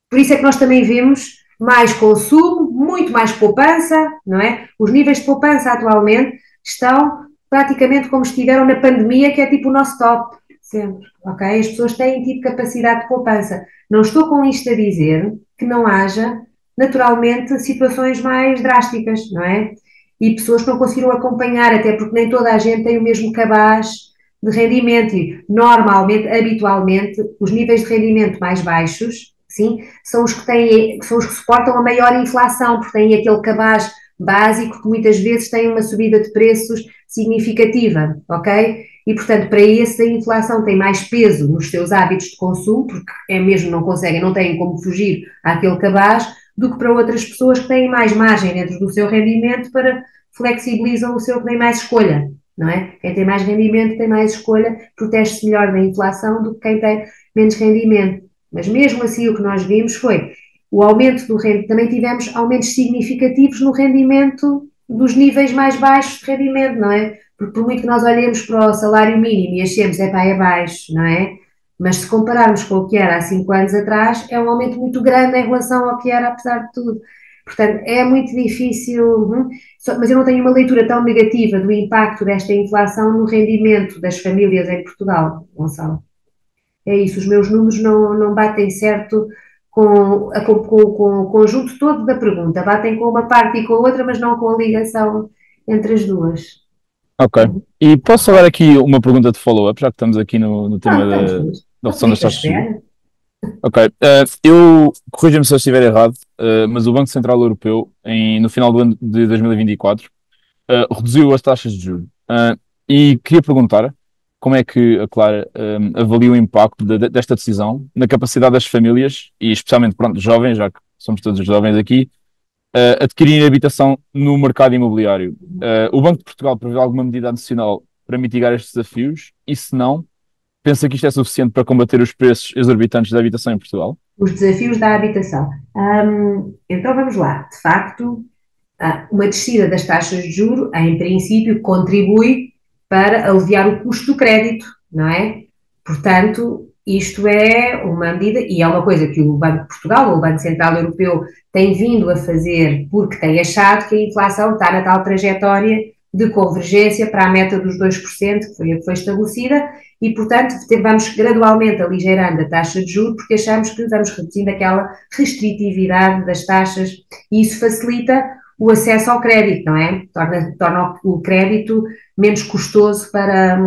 B: Por isso é que nós também vemos mais consumo, muito mais poupança, não é? Os níveis de poupança atualmente estão praticamente como estiveram na pandemia, que é tipo o nosso top, sempre, ok? As pessoas têm tido capacidade de poupança. Não estou com isto a dizer que não haja, naturalmente, situações mais drásticas, não é? E pessoas que não conseguiram acompanhar, até porque nem toda a gente tem o mesmo cabaz de rendimento e, normalmente, habitualmente, os níveis de rendimento mais baixos, sim, são os que suportam a maior inflação, porque têm aquele cabaz básico que muitas vezes tem uma subida de preços significativa, ok? E, portanto, para esse a inflação tem mais peso nos seus hábitos de consumo, porque é mesmo não têm como fugir àquele cabaz, do que para outras pessoas que têm mais margem dentro do seu rendimento para flexibilizam o seu, que tem mais escolha, não é? Quem tem mais rendimento tem mais escolha, protege-se melhor da inflação do que quem tem menos rendimento. Mas mesmo assim o que nós vimos foi o aumento do rendimento, também tivemos aumentos significativos no rendimento dos níveis mais baixos de rendimento, não é? Porque por muito que nós olhemos para o salário mínimo e achemos, é baixo, não é? Mas se compararmos com o que era há 5 anos atrás, é um aumento muito grande em relação ao que era, apesar de tudo. Portanto, é muito difícil, mas eu não tenho uma leitura tão negativa do impacto desta inflação no rendimento das famílias em Portugal, Gonçalo. É isso, os meus números não batem certo com o conjunto todo da pergunta, batem com uma parte e com a outra, mas não com a ligação entre as duas.
D: Ok. E posso falar aqui uma pergunta de follow-up, já que estamos aqui no tema da redução das taxas de juros? Ok. Corrija-me se eu estiver errado, mas o Banco Central Europeu, no final do ano de 2024, reduziu as taxas de juros. E queria perguntar como é que a Clara avalia o impacto desta decisão na capacidade das famílias, e especialmente, pronto, jovens, já que somos todos jovens aqui, adquirirem habitação no mercado imobiliário. O Banco de Portugal prevê alguma medida adicional para mitigar estes desafios? E se não, pensa que isto é suficiente para combater os preços exorbitantes da habitação em Portugal?
B: Os desafios da habitação. Então vamos lá. De facto, uma descida das taxas de juro, em princípio, contribui para aliviar o custo do crédito, não é? Portanto, isto é uma medida, e é uma coisa que o Banco de Portugal, ou o Banco Central Europeu, tem vindo a fazer, porque tem achado que a inflação está na tal trajetória de convergência para a meta dos 2%, que foi estabelecida, e, portanto, vamos gradualmente aligeirando a taxa de juros, porque achamos que vamos reduzindo aquela restritividade das taxas, e isso facilita o acesso ao crédito, não é? Torna o crédito menos custoso para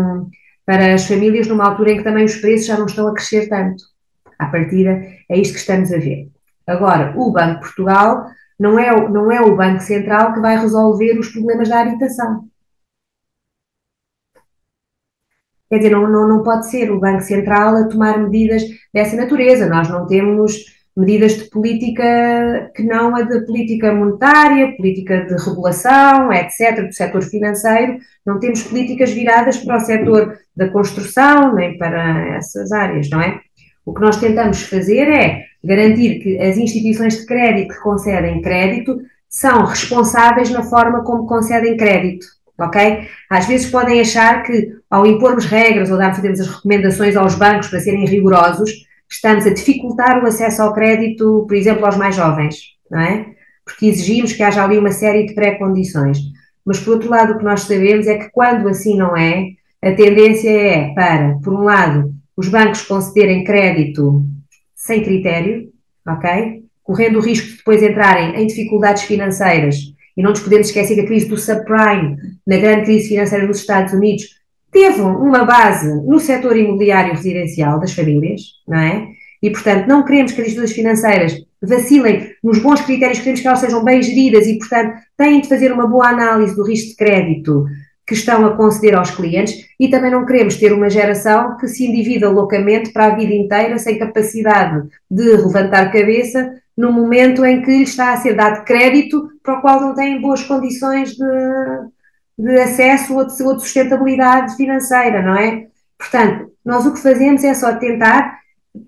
B: as famílias, numa altura em que também os preços já não estão a crescer tanto. À partida, é isto que estamos a ver. Agora, o Banco de Portugal não é o Banco Central que vai resolver os problemas da habitação. Quer dizer, não pode ser o Banco Central a tomar medidas dessa natureza. Nós não temos medidas de política que não a de política monetária, política de regulação, etc., do setor financeiro. Não temos políticas viradas para o setor da construção, nem para essas áreas, não é? O que nós tentamos fazer é garantir que as instituições de crédito que concedem crédito são responsáveis na forma como concedem crédito, ok? Às vezes podem achar que, ao impormos regras ou fazermos as recomendações aos bancos para serem rigorosos, estamos a dificultar o acesso ao crédito, por exemplo, aos mais jovens, não é? Porque exigimos que haja ali uma série de pré-condições. Mas, por outro lado, o que nós sabemos é que, quando assim não é, a tendência é para, por um lado, os bancos concederem crédito sem critério, ok? Correndo o risco de depois entrarem em dificuldades financeiras. E não nos podemos esquecer que a crise do subprime, na grande crise financeira nos Estados Unidos, teve uma base no setor imobiliário residencial das famílias, não é? E, portanto, não queremos que as instituições financeiras vacilem nos bons critérios, queremos que elas sejam bem geridas e, portanto, têm de fazer uma boa análise do risco de crédito que estão a conceder aos clientes, e também não queremos ter uma geração que se endivida loucamente para a vida inteira, sem capacidade de levantar cabeça, no momento em que lhe está a ser dado crédito para o qual não têm boas condições de acesso ou de sustentabilidade financeira, não é? Portanto, nós o que fazemos é só tentar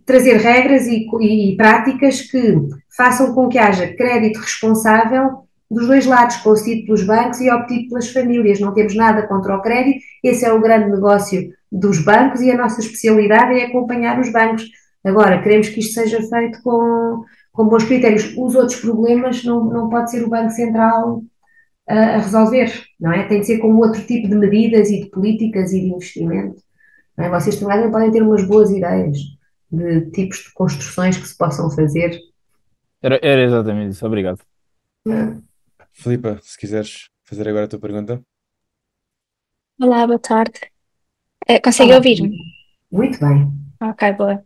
B: trazer regras e práticas que façam com que haja crédito responsável dos dois lados, concedido pelos bancos e obtido pelas famílias. Não temos nada contra o crédito, esse é o grande negócio dos bancos e a nossa especialidade é acompanhar os bancos. Agora, queremos que isto seja feito com bons critérios. Os outros problemas não pode ser o Banco Central a resolver, não é? Tem de ser com outro tipo de medidas e de políticas e de investimento. Não é? Vocês também podem ter umas boas ideias de tipos de construções que se possam fazer.
D: Era exatamente isso, obrigado.
C: Filipa, se quiseres fazer agora a tua pergunta.
E: Olá, boa tarde. Consegue
B: Olá,
E: ouvir-me?
B: muito bem.
E: Ok, boa.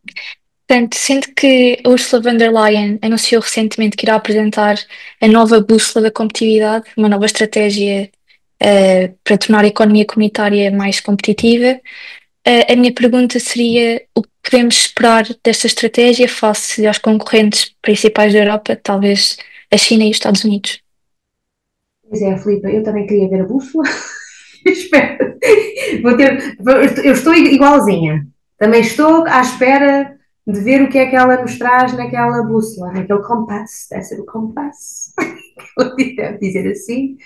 E: Portanto, sendo que a Ursula von der Leyen anunciou recentemente que irá apresentar a nova bússola da competitividade, uma nova estratégia para tornar a economia comunitária mais competitiva, a minha pergunta seria o que podemos esperar desta estratégia face aos concorrentes principais da Europa, talvez a China e os Estados Unidos?
B: Pois é, Filipe, eu também queria ver a bússola. Espera. Eu estou igualzinha. Também estou à espera de ver o que é que ela nos traz naquela bússola, naquele compasso. Deve ser o compasso. Deve dizer assim.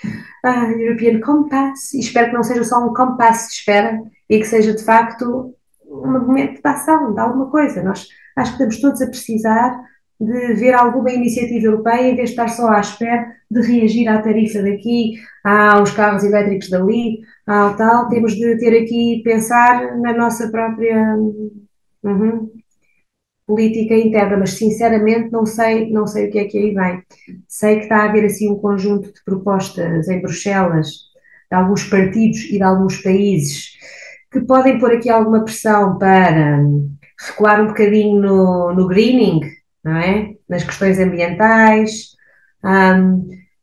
B: European Compass. E espero que não seja só um compasso de espera e que seja de facto um momento de ação, de alguma coisa. Nós acho que estamos todos a precisar de ver alguma iniciativa europeia em vez de estar só à espera de reagir à tarifa daqui, aos carros elétricos dali, ao tal. Temos de ter aqui, pensar na nossa própria política interna, mas sinceramente não sei o que é que aí vem. Sei que está a haver assim um conjunto de propostas em Bruxelas, de alguns partidos e de alguns países, que podem pôr aqui alguma pressão para recuar um bocadinho no greening, não é? Nas questões ambientais.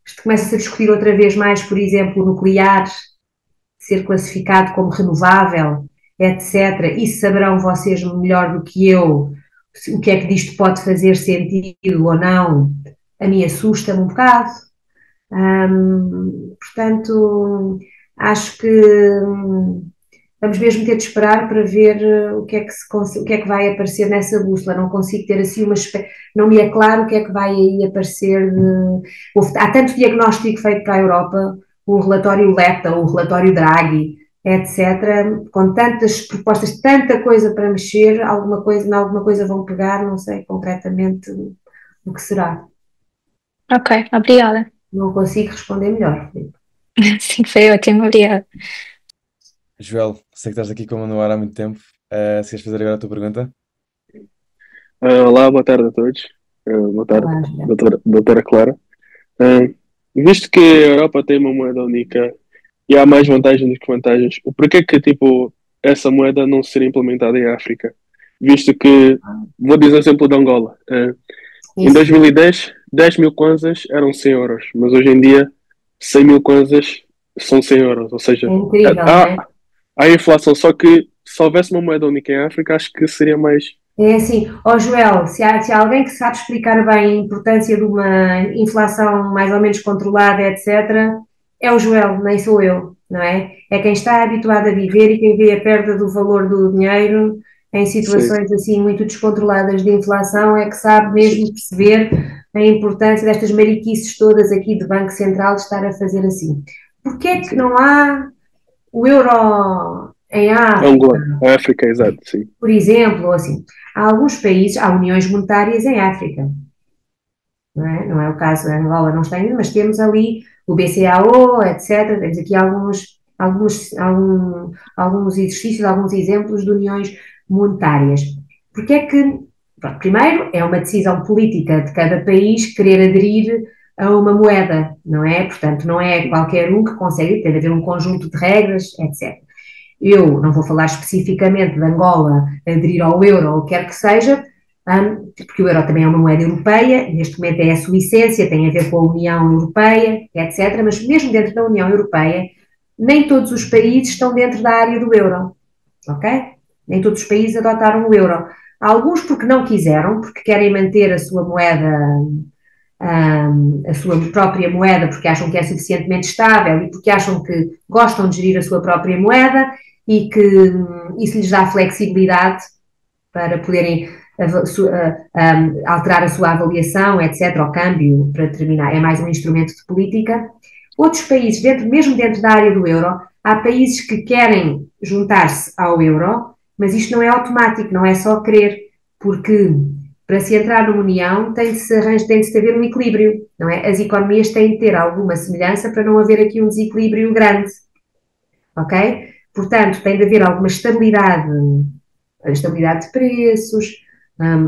B: Isto começa-se a discutir outra vez mais, por exemplo, o nuclear ser classificado como renovável, etc. Isso saberão vocês melhor do que eu, o que é que disto pode fazer sentido ou não. A mim assusta-me um bocado. Portanto, acho que vamos mesmo ter de esperar para ver o que é que o que é que vai aparecer nessa bússola. Não consigo ter assim não me é claro o que é que vai aí aparecer. Há tanto diagnóstico feito para a Europa, o relatório Letta, o relatório Draghi, etc., com tantas propostas, tanta coisa para mexer, em alguma coisa vão pegar, não sei concretamente o que será.
E: Ok, obrigada.
B: Não consigo responder melhor, Filipe.
E: Sim, foi ótimo, obrigada.
C: Joel, sei que estás aqui como no ar há muito tempo. Se queres fazer agora a tua pergunta?
F: Olá, boa tarde a todos. Boa tarde,
B: Olá, Juliana.
F: doutora Clara. Uh, Visto que a Europa tem uma moeda única e há mais vantagens do que vantagens, o porquê que tipo, essa moeda não seria implementada em África? Visto que, vou dizer o exemplo de Angola. Em
B: Isso.
F: 2010, 10 mil kwanzas eram 100 euros, mas hoje em dia 100 mil kwanzas são 100 euros. Ou seja,
B: É incrível, não é?
F: há inflação, só que se houvesse uma moeda única em África, acho que seria mais.
B: É assim, ó Joel, se há alguém que sabe explicar bem a importância de uma inflação mais ou menos controlada, etc., é o Joel, nem sou eu, não é? É quem está habituado a viver e quem vê a perda do valor do dinheiro em
F: Sim,
B: situações assim muito descontroladas de inflação, é que sabe mesmo perceber a importância destas mariquices todas aqui do Banco Central de estar a fazer assim. Porquê é que
F: sim.
B: não há o euro em África?
F: Angola, África, exato, sim.
B: Por exemplo, ou assim, há alguns países, há uniões monetárias em África, não é? Não é o caso da Angola, não tem, mas temos ali o BCAO, etc. Temos aqui alguns exercícios, alguns exemplos de uniões monetárias. Porque é que, pronto, primeiro, é uma decisão política de cada país querer aderir a uma moeda, não é? Portanto, não é qualquer um que consegue, tem de haver um conjunto de regras, etc. Eu não vou falar especificamente de Angola aderir ao euro ou o que quer que seja, porque o euro também é uma moeda europeia, neste momento é a sua essência, tem a ver com a União Europeia, etc. Mas mesmo dentro da União Europeia, nem todos os países estão dentro da área do euro, ok? Nem todos os países adotaram o euro. Alguns porque não quiseram, porque querem manter a sua moeda, a sua própria moeda, porque acham que é suficientemente estável e porque acham que gostam de gerir a sua própria moeda e que isso lhes dá flexibilidade para poderem alterar a sua avaliação, etc., ao câmbio, para terminar, é mais um instrumento de política. Outros países, mesmo dentro da área do euro, há países que querem juntar-se ao euro, mas isto não é automático, não é só querer, porque para se entrar numa união tem de se haver um equilíbrio, não é? As economias têm de ter alguma semelhança para não haver aqui um desequilíbrio grande, ok? Portanto, tem de haver alguma estabilidade de preços,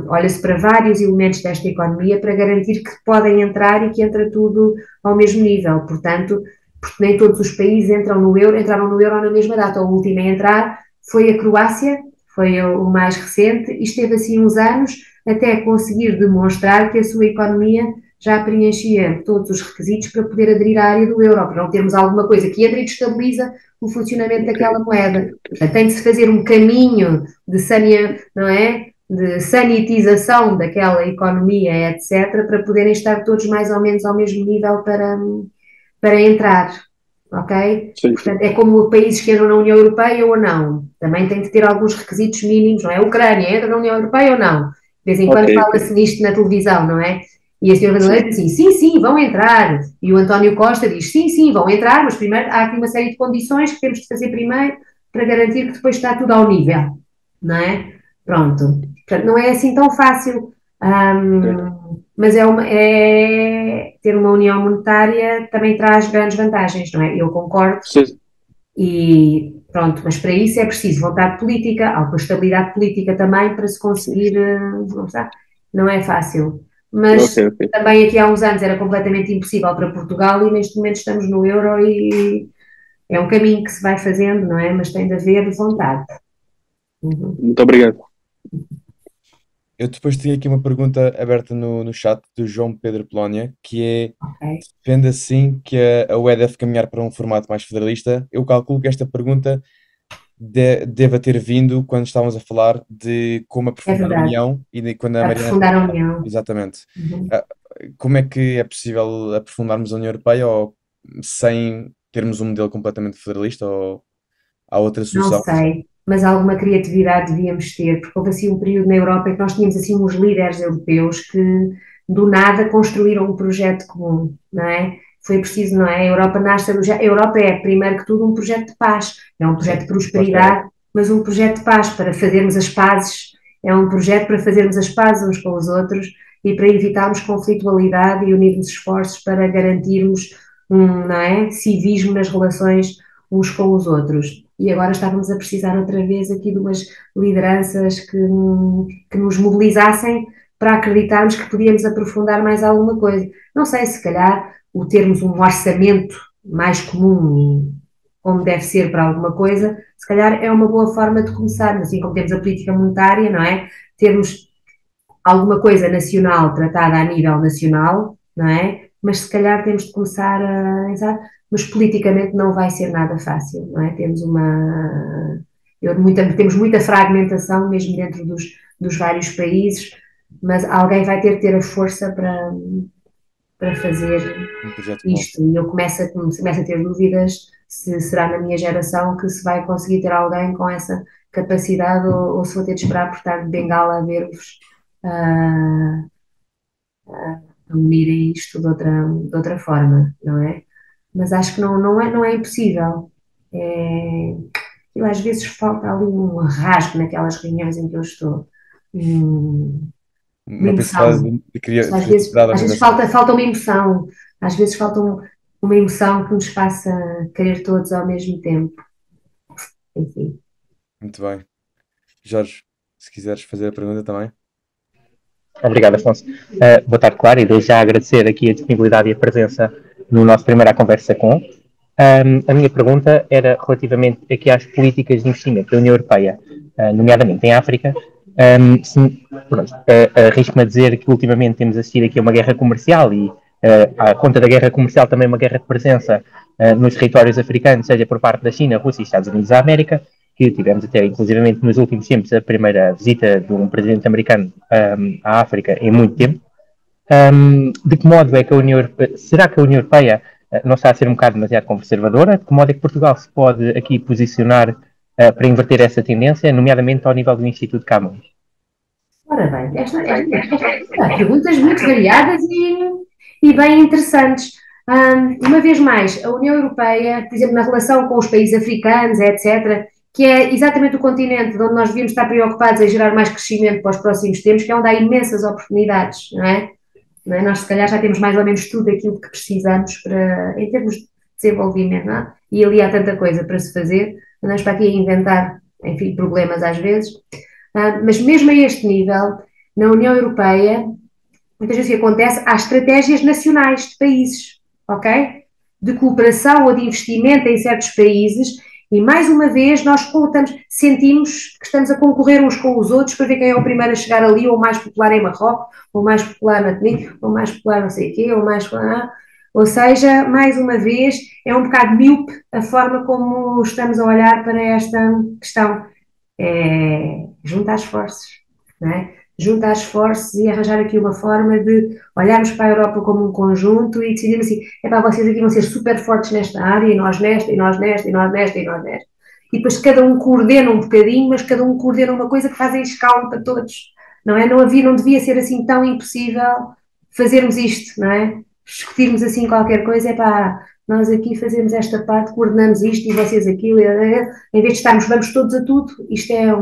B: olha-se para vários elementos desta economia para garantir que podem entrar e que entra tudo ao mesmo nível. Portanto, porque nem todos os países entraram no euro na mesma data. O último a entrar foi a Croácia, foi o mais recente, e esteve assim uns anos até conseguir demonstrar que a sua economia já preenchia todos os requisitos para poder aderir à área do euro, para não termos alguma coisa que entra e destabiliza o funcionamento daquela moeda. Portanto, tem de se fazer um caminho não é? De sanitização daquela economia, etc., para poderem estar todos mais ou menos ao mesmo nível para entrar, ok?
F: Sim,
B: Portanto, é como países que entram na União Europeia ou não, também tem de ter alguns requisitos mínimos, não é? A Ucrânia entra na União Europeia ou não? De vez em quando
F: ok.
B: fala-se nisto na televisão, não é? E a senhora Vandeléia diz assim, sim, sim, vão entrar. E o António Costa diz, sim, sim, vão entrar, mas primeiro há aqui uma série de condições que temos de fazer primeiro para garantir que depois está tudo ao nível, não é? Pronto. Portanto, não é assim tão fácil, mas ter uma união monetária também traz grandes vantagens, não é? Eu concordo
F: Sim,
B: e pronto, mas para isso é preciso vontade política, alguma estabilidade política também para se conseguir, não é fácil. Mas
F: ok, ok.
B: também aqui há uns anos era completamente impossível para Portugal e neste momento estamos no euro e é um caminho que se vai fazendo, não é? Mas tem de haver vontade. Uhum.
F: Muito obrigado.
C: Eu depois tinha aqui uma pergunta aberta no chat do João Pedro Polónia, que é:
B: Ok.
C: sendo assim que a UE deve caminhar para um formato mais federalista, eu calculo que esta pergunta deva ter vindo quando estávamos a falar de como
B: É
C: aprofundar a
B: verdade.
C: União e quando a Mariana.
B: Aprofundar a união.
C: Exatamente.
B: Uhum.
C: Como é que é possível aprofundarmos a União Europeia sem termos um modelo completamente federalista? Ou há outra
B: Não
C: solução?
B: sei, mas alguma criatividade devíamos ter, porque houve assim um período na Europa em que nós tínhamos assim uns líderes europeus que do nada construíram um projeto comum, não é? Foi preciso, não é? A Europa nasce, a Europa é, primeiro que tudo, um projeto de paz, é um projeto de
C: Sim,
B: prosperidade, mas um projeto de paz para fazermos as pazes, é um projeto para fazermos as pazes uns com os outros e para evitarmos conflitualidade e unirmos esforços para garantirmos não é? Civismo nas relações uns com os outros. E agora estávamos a precisar outra vez aqui de umas lideranças que nos mobilizassem para acreditarmos que podíamos aprofundar mais alguma coisa. Não sei, se calhar o termos um orçamento mais comum, como deve ser para alguma coisa, se calhar é uma boa forma de começar, assim como temos a política monetária, não é? Termos alguma coisa nacional tratada a nível nacional, não é? Mas se calhar temos de começar a pensar, mas politicamente não vai ser nada fácil, não é? Temos muita fragmentação mesmo dentro dos vários países, mas alguém vai ter a força para fazer
C: Um projeto comum.
B: isto. E eu começo a ter dúvidas se será na minha geração que se vai conseguir ter alguém com essa capacidade ou se vou ter de esperar por estar de bengala a ver-vos a, a unirem isto de outra forma, não é? Mas acho que não é impossível. É, eu às vezes falta ali um rasgo naquelas reuniões em que eu estou. Uma
C: Uma pessoa
B: emoção.
C: de
B: Às vezes,
C: criatividade
B: às vezes
C: organizacional.
B: falta uma emoção. Às vezes falta uma emoção que nos faça querer todos ao mesmo tempo. Enfim.
C: Muito bem. Jorge, se quiseres fazer a pergunta também.
G: Obrigado, Afonso. Boa tarde, claro, e desde já agradecer aqui a disponibilidade e a presença no nosso primeira conversa com. A minha pergunta era relativamente aqui às políticas de investimento da União Europeia, nomeadamente em África. Arrisco-me a dizer que ultimamente temos assistido aqui a uma guerra comercial e, à conta da guerra comercial, também uma guerra de presença nos territórios africanos, seja por parte da China, Rússia e Estados Unidos da América, que tivemos até, inclusivamente, nos últimos tempos, a primeira visita de um presidente americano à África em muito tempo. De que modo é que a União Europeia, será que a União Europeia não está a ser um bocado demasiado conservadora? De que modo é que Portugal se pode aqui posicionar para inverter essa tendência, nomeadamente ao nível do Instituto Camões?
B: Ora bem, perguntas muito variadas e bem interessantes. Uma vez mais, a União Europeia, por exemplo, na relação com os países africanos, etc., que é exatamente o continente onde nós devíamos estar preocupados em gerar mais crescimento para os próximos tempos, que é onde há imensas oportunidades, não é? Nós, se calhar, já temos mais ou menos tudo aquilo que precisamos em termos de desenvolvimento, não é? E ali há tanta coisa para se fazer, andamos para aqui a inventar, enfim, problemas às vezes. Mas mesmo a este nível, na União Europeia, muitas vezes o que acontece, há estratégias nacionais de países, ok? De cooperação ou de investimento em certos países, e mais uma vez nós sentimos que estamos a concorrer uns com os outros para ver quem é o primeiro a chegar ali, ou mais popular em Marrocos, ou mais popular na Tunísia, ou mais popular não sei o quê, ou mais... Ou seja, mais uma vez, é um bocado míope a forma como estamos a olhar para esta questão. Juntar esforços, não é? Juntar esforços e arranjar aqui uma forma de olharmos para a Europa como um conjunto e decidirmos assim, vocês aqui vão ser super fortes nesta área, e nós nesta, e nós nesta, e nós nesta, e nós nesta. E depois cada um coordena um bocadinho, mas cada um coordena uma coisa que faz em escala para todos, não é? Não devia ser assim tão impossível fazermos isto, não é? Discutirmos assim qualquer coisa, nós aqui fazemos esta parte, coordenamos isto e vocês aquilo, em vez de estarmos, vamos todos a tudo, isto é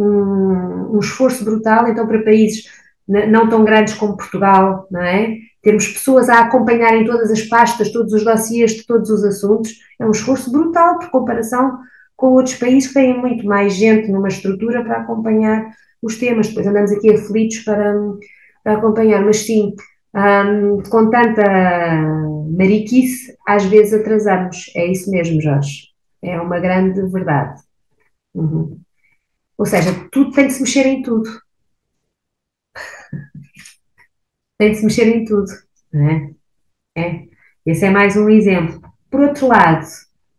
B: um esforço brutal, então para países não tão grandes como Portugal, não é? Termos pessoas a acompanharem todas as pastas, todos os dossiês de todos os assuntos, é um esforço brutal por comparação com outros países que têm muito mais gente numa estrutura para acompanhar os temas, depois andamos aqui aflitos para acompanhar, mas sim, com tanta mariquice, às vezes atrasamos. É isso mesmo, Jorge. É uma grande verdade. Uhum. Ou seja, tudo tem de se mexer em tudo. Tem de se mexer em tudo. Não é? Esse é mais um exemplo. Por outro lado,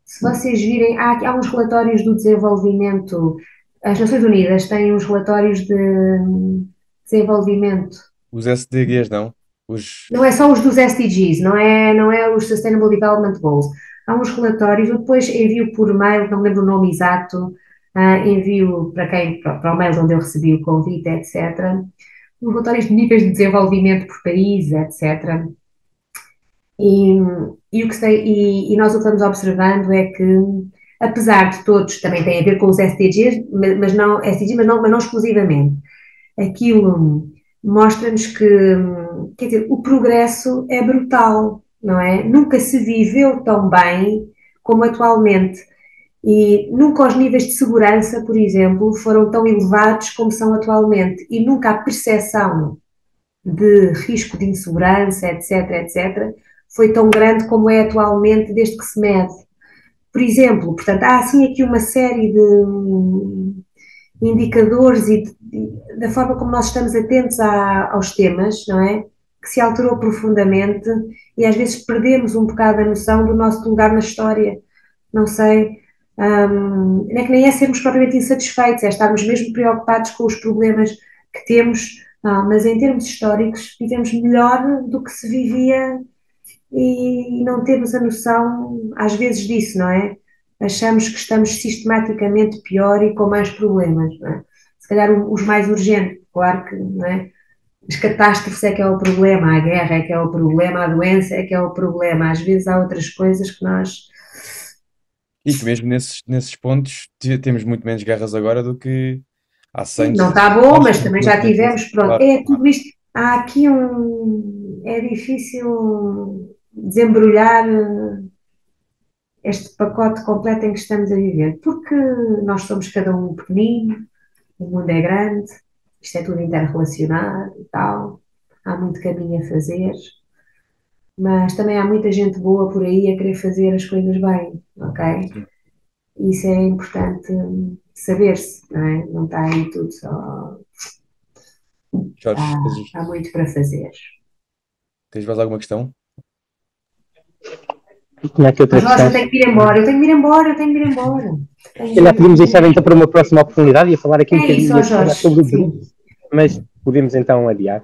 B: se vocês virem, há uns relatórios do desenvolvimento. As Nações Unidas têm uns relatórios de desenvolvimento.
C: Os SDGs, não?
B: Não é só os dos SDGs, não é os Sustainable Development Goals. há uns relatórios, eu depois envio por mail, não me lembro o nome exato, envio para o mail onde eu recebi o convite, etc. Os relatórios de níveis de desenvolvimento por país, etc. E, e nós o que estamos observando é que, apesar de todos, também tem a ver com os SDGs, mas não exclusivamente, aquilo mostra-nos que, quer dizer, o progresso é brutal, não é? Nunca se viveu tão bem como atualmente. E nunca os níveis de segurança, por exemplo, foram tão elevados como são atualmente. E nunca a percepção de risco de insegurança, etc., etc., foi tão grande como é atualmente desde que se mede. Por exemplo, portanto, há assim aqui uma série de indicadores da forma como nós estamos atentos aos temas, não é? Que se alterou profundamente e às vezes perdemos um bocado a noção do nosso lugar na história. Não sei, é que nem é sermos propriamente insatisfeitos, é estarmos mesmo preocupados com os problemas que temos, mas em termos históricos vivemos melhor do que se vivia e não temos a noção, às vezes, disso, não é? Achamos que estamos sistematicamente pior e com mais problemas, não é? Se calhar os mais urgentes, claro que, não é? As catástrofes é que é o problema, a guerra é que é o problema, a doença é que é o problema. Às vezes há outras coisas que nós.
C: E que mesmo nesses pontos temos muito menos guerras agora do que há 100,
B: Não
C: 200
B: está bom,
C: anos,
B: mas também já tivemos, pronto.
C: claro,
B: É tudo
C: claro.
B: isto. Há aqui um. É difícil desembrulhar este pacote completo em que estamos a viver, porque nós somos cada um pequenino, o mundo é grande, isto é tudo interrelacionado e tal, há muito caminho a fazer, mas também há muita gente boa por aí a querer fazer as coisas bem, ok?
C: Sim.
B: Isso é importante saber-se, não é? Não está aí tudo só.
C: Jorge,
B: Há muito para fazer.
C: tens mais alguma questão?
G: Tinha aqui outra
B: Mas nós, eu
G: questão.
B: tenho que ir embora, eu tenho que ir embora, eu tenho que ir embora.
G: Se calhar podemos deixar então para uma próxima oportunidade e falar aqui um
B: É isso, ó
G: bocadinho
B: Jorge,
G: sobre o
B: sim.
G: Brexit, mas podemos então adiar.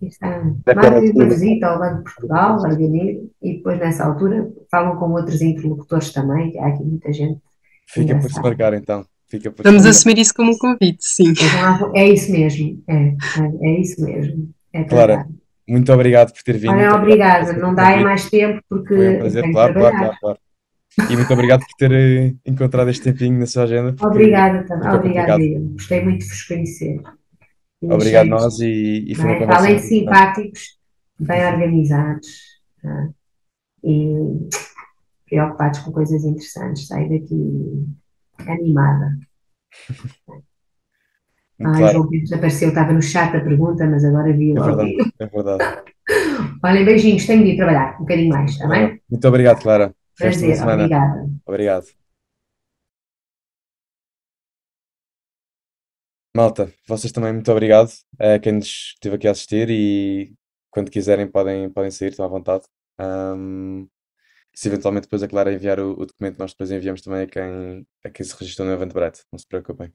B: Está.
G: Para
B: Marquem uma
G: a
B: visita ao Banco de Portugal, organizem, e depois nessa altura falam com outros interlocutores também, que há aqui muita gente
C: Fica por se
B: engraçada.
C: marcar então. Fica por se
A: Vamos
C: marcar.
A: assumir isso como um convite, sim.
B: Então, é isso mesmo, é isso mesmo, é
C: Clara,
B: trabalho.
C: muito obrigado por ter vindo.
B: Olha,
C: Muito obrigado por ter
B: obrigada,
C: aceito
B: não
C: o
B: dá aí
C: convite.
B: mais tempo porque
C: Foi um
B: eu
C: prazer,
B: tenho que
C: claro, claro,
B: trabalhar.
C: claro, claro. E muito obrigado por ter encontrado este tempinho na sua agenda, porque
B: Obrigada também,
C: sempre é
B: obrigada
C: complicado.
B: eu. Gostei muito de vos conhecer. E
C: Obrigado
B: achei,
C: nós e
B: não
C: foi uma
B: é? Para
C: conversa
B: além de
C: muito interessante.
B: simpáticos, bem organizados, tá? E preocupados com coisas interessantes. Saio daqui animada. O
C: Claro,
B: João Pedro apareceu, estava no chat a pergunta, mas agora vi
C: é
B: logo.
C: verdade, é verdade.
B: Olhem, beijinhos, tenho de ir trabalhar um bocadinho mais, está bem?
C: Muito obrigado, Clara. Resto da
B: Prazer,
C: semana.
B: obrigada.
C: Obrigado. Malta, vocês também muito obrigado a quem nos esteve aqui a assistir e quando quiserem podem sair, estão à vontade. Ahm, Se eventualmente depois a Clara enviar o documento, nós depois enviamos também a quem se registrou no Eventbrite. Não se preocupem.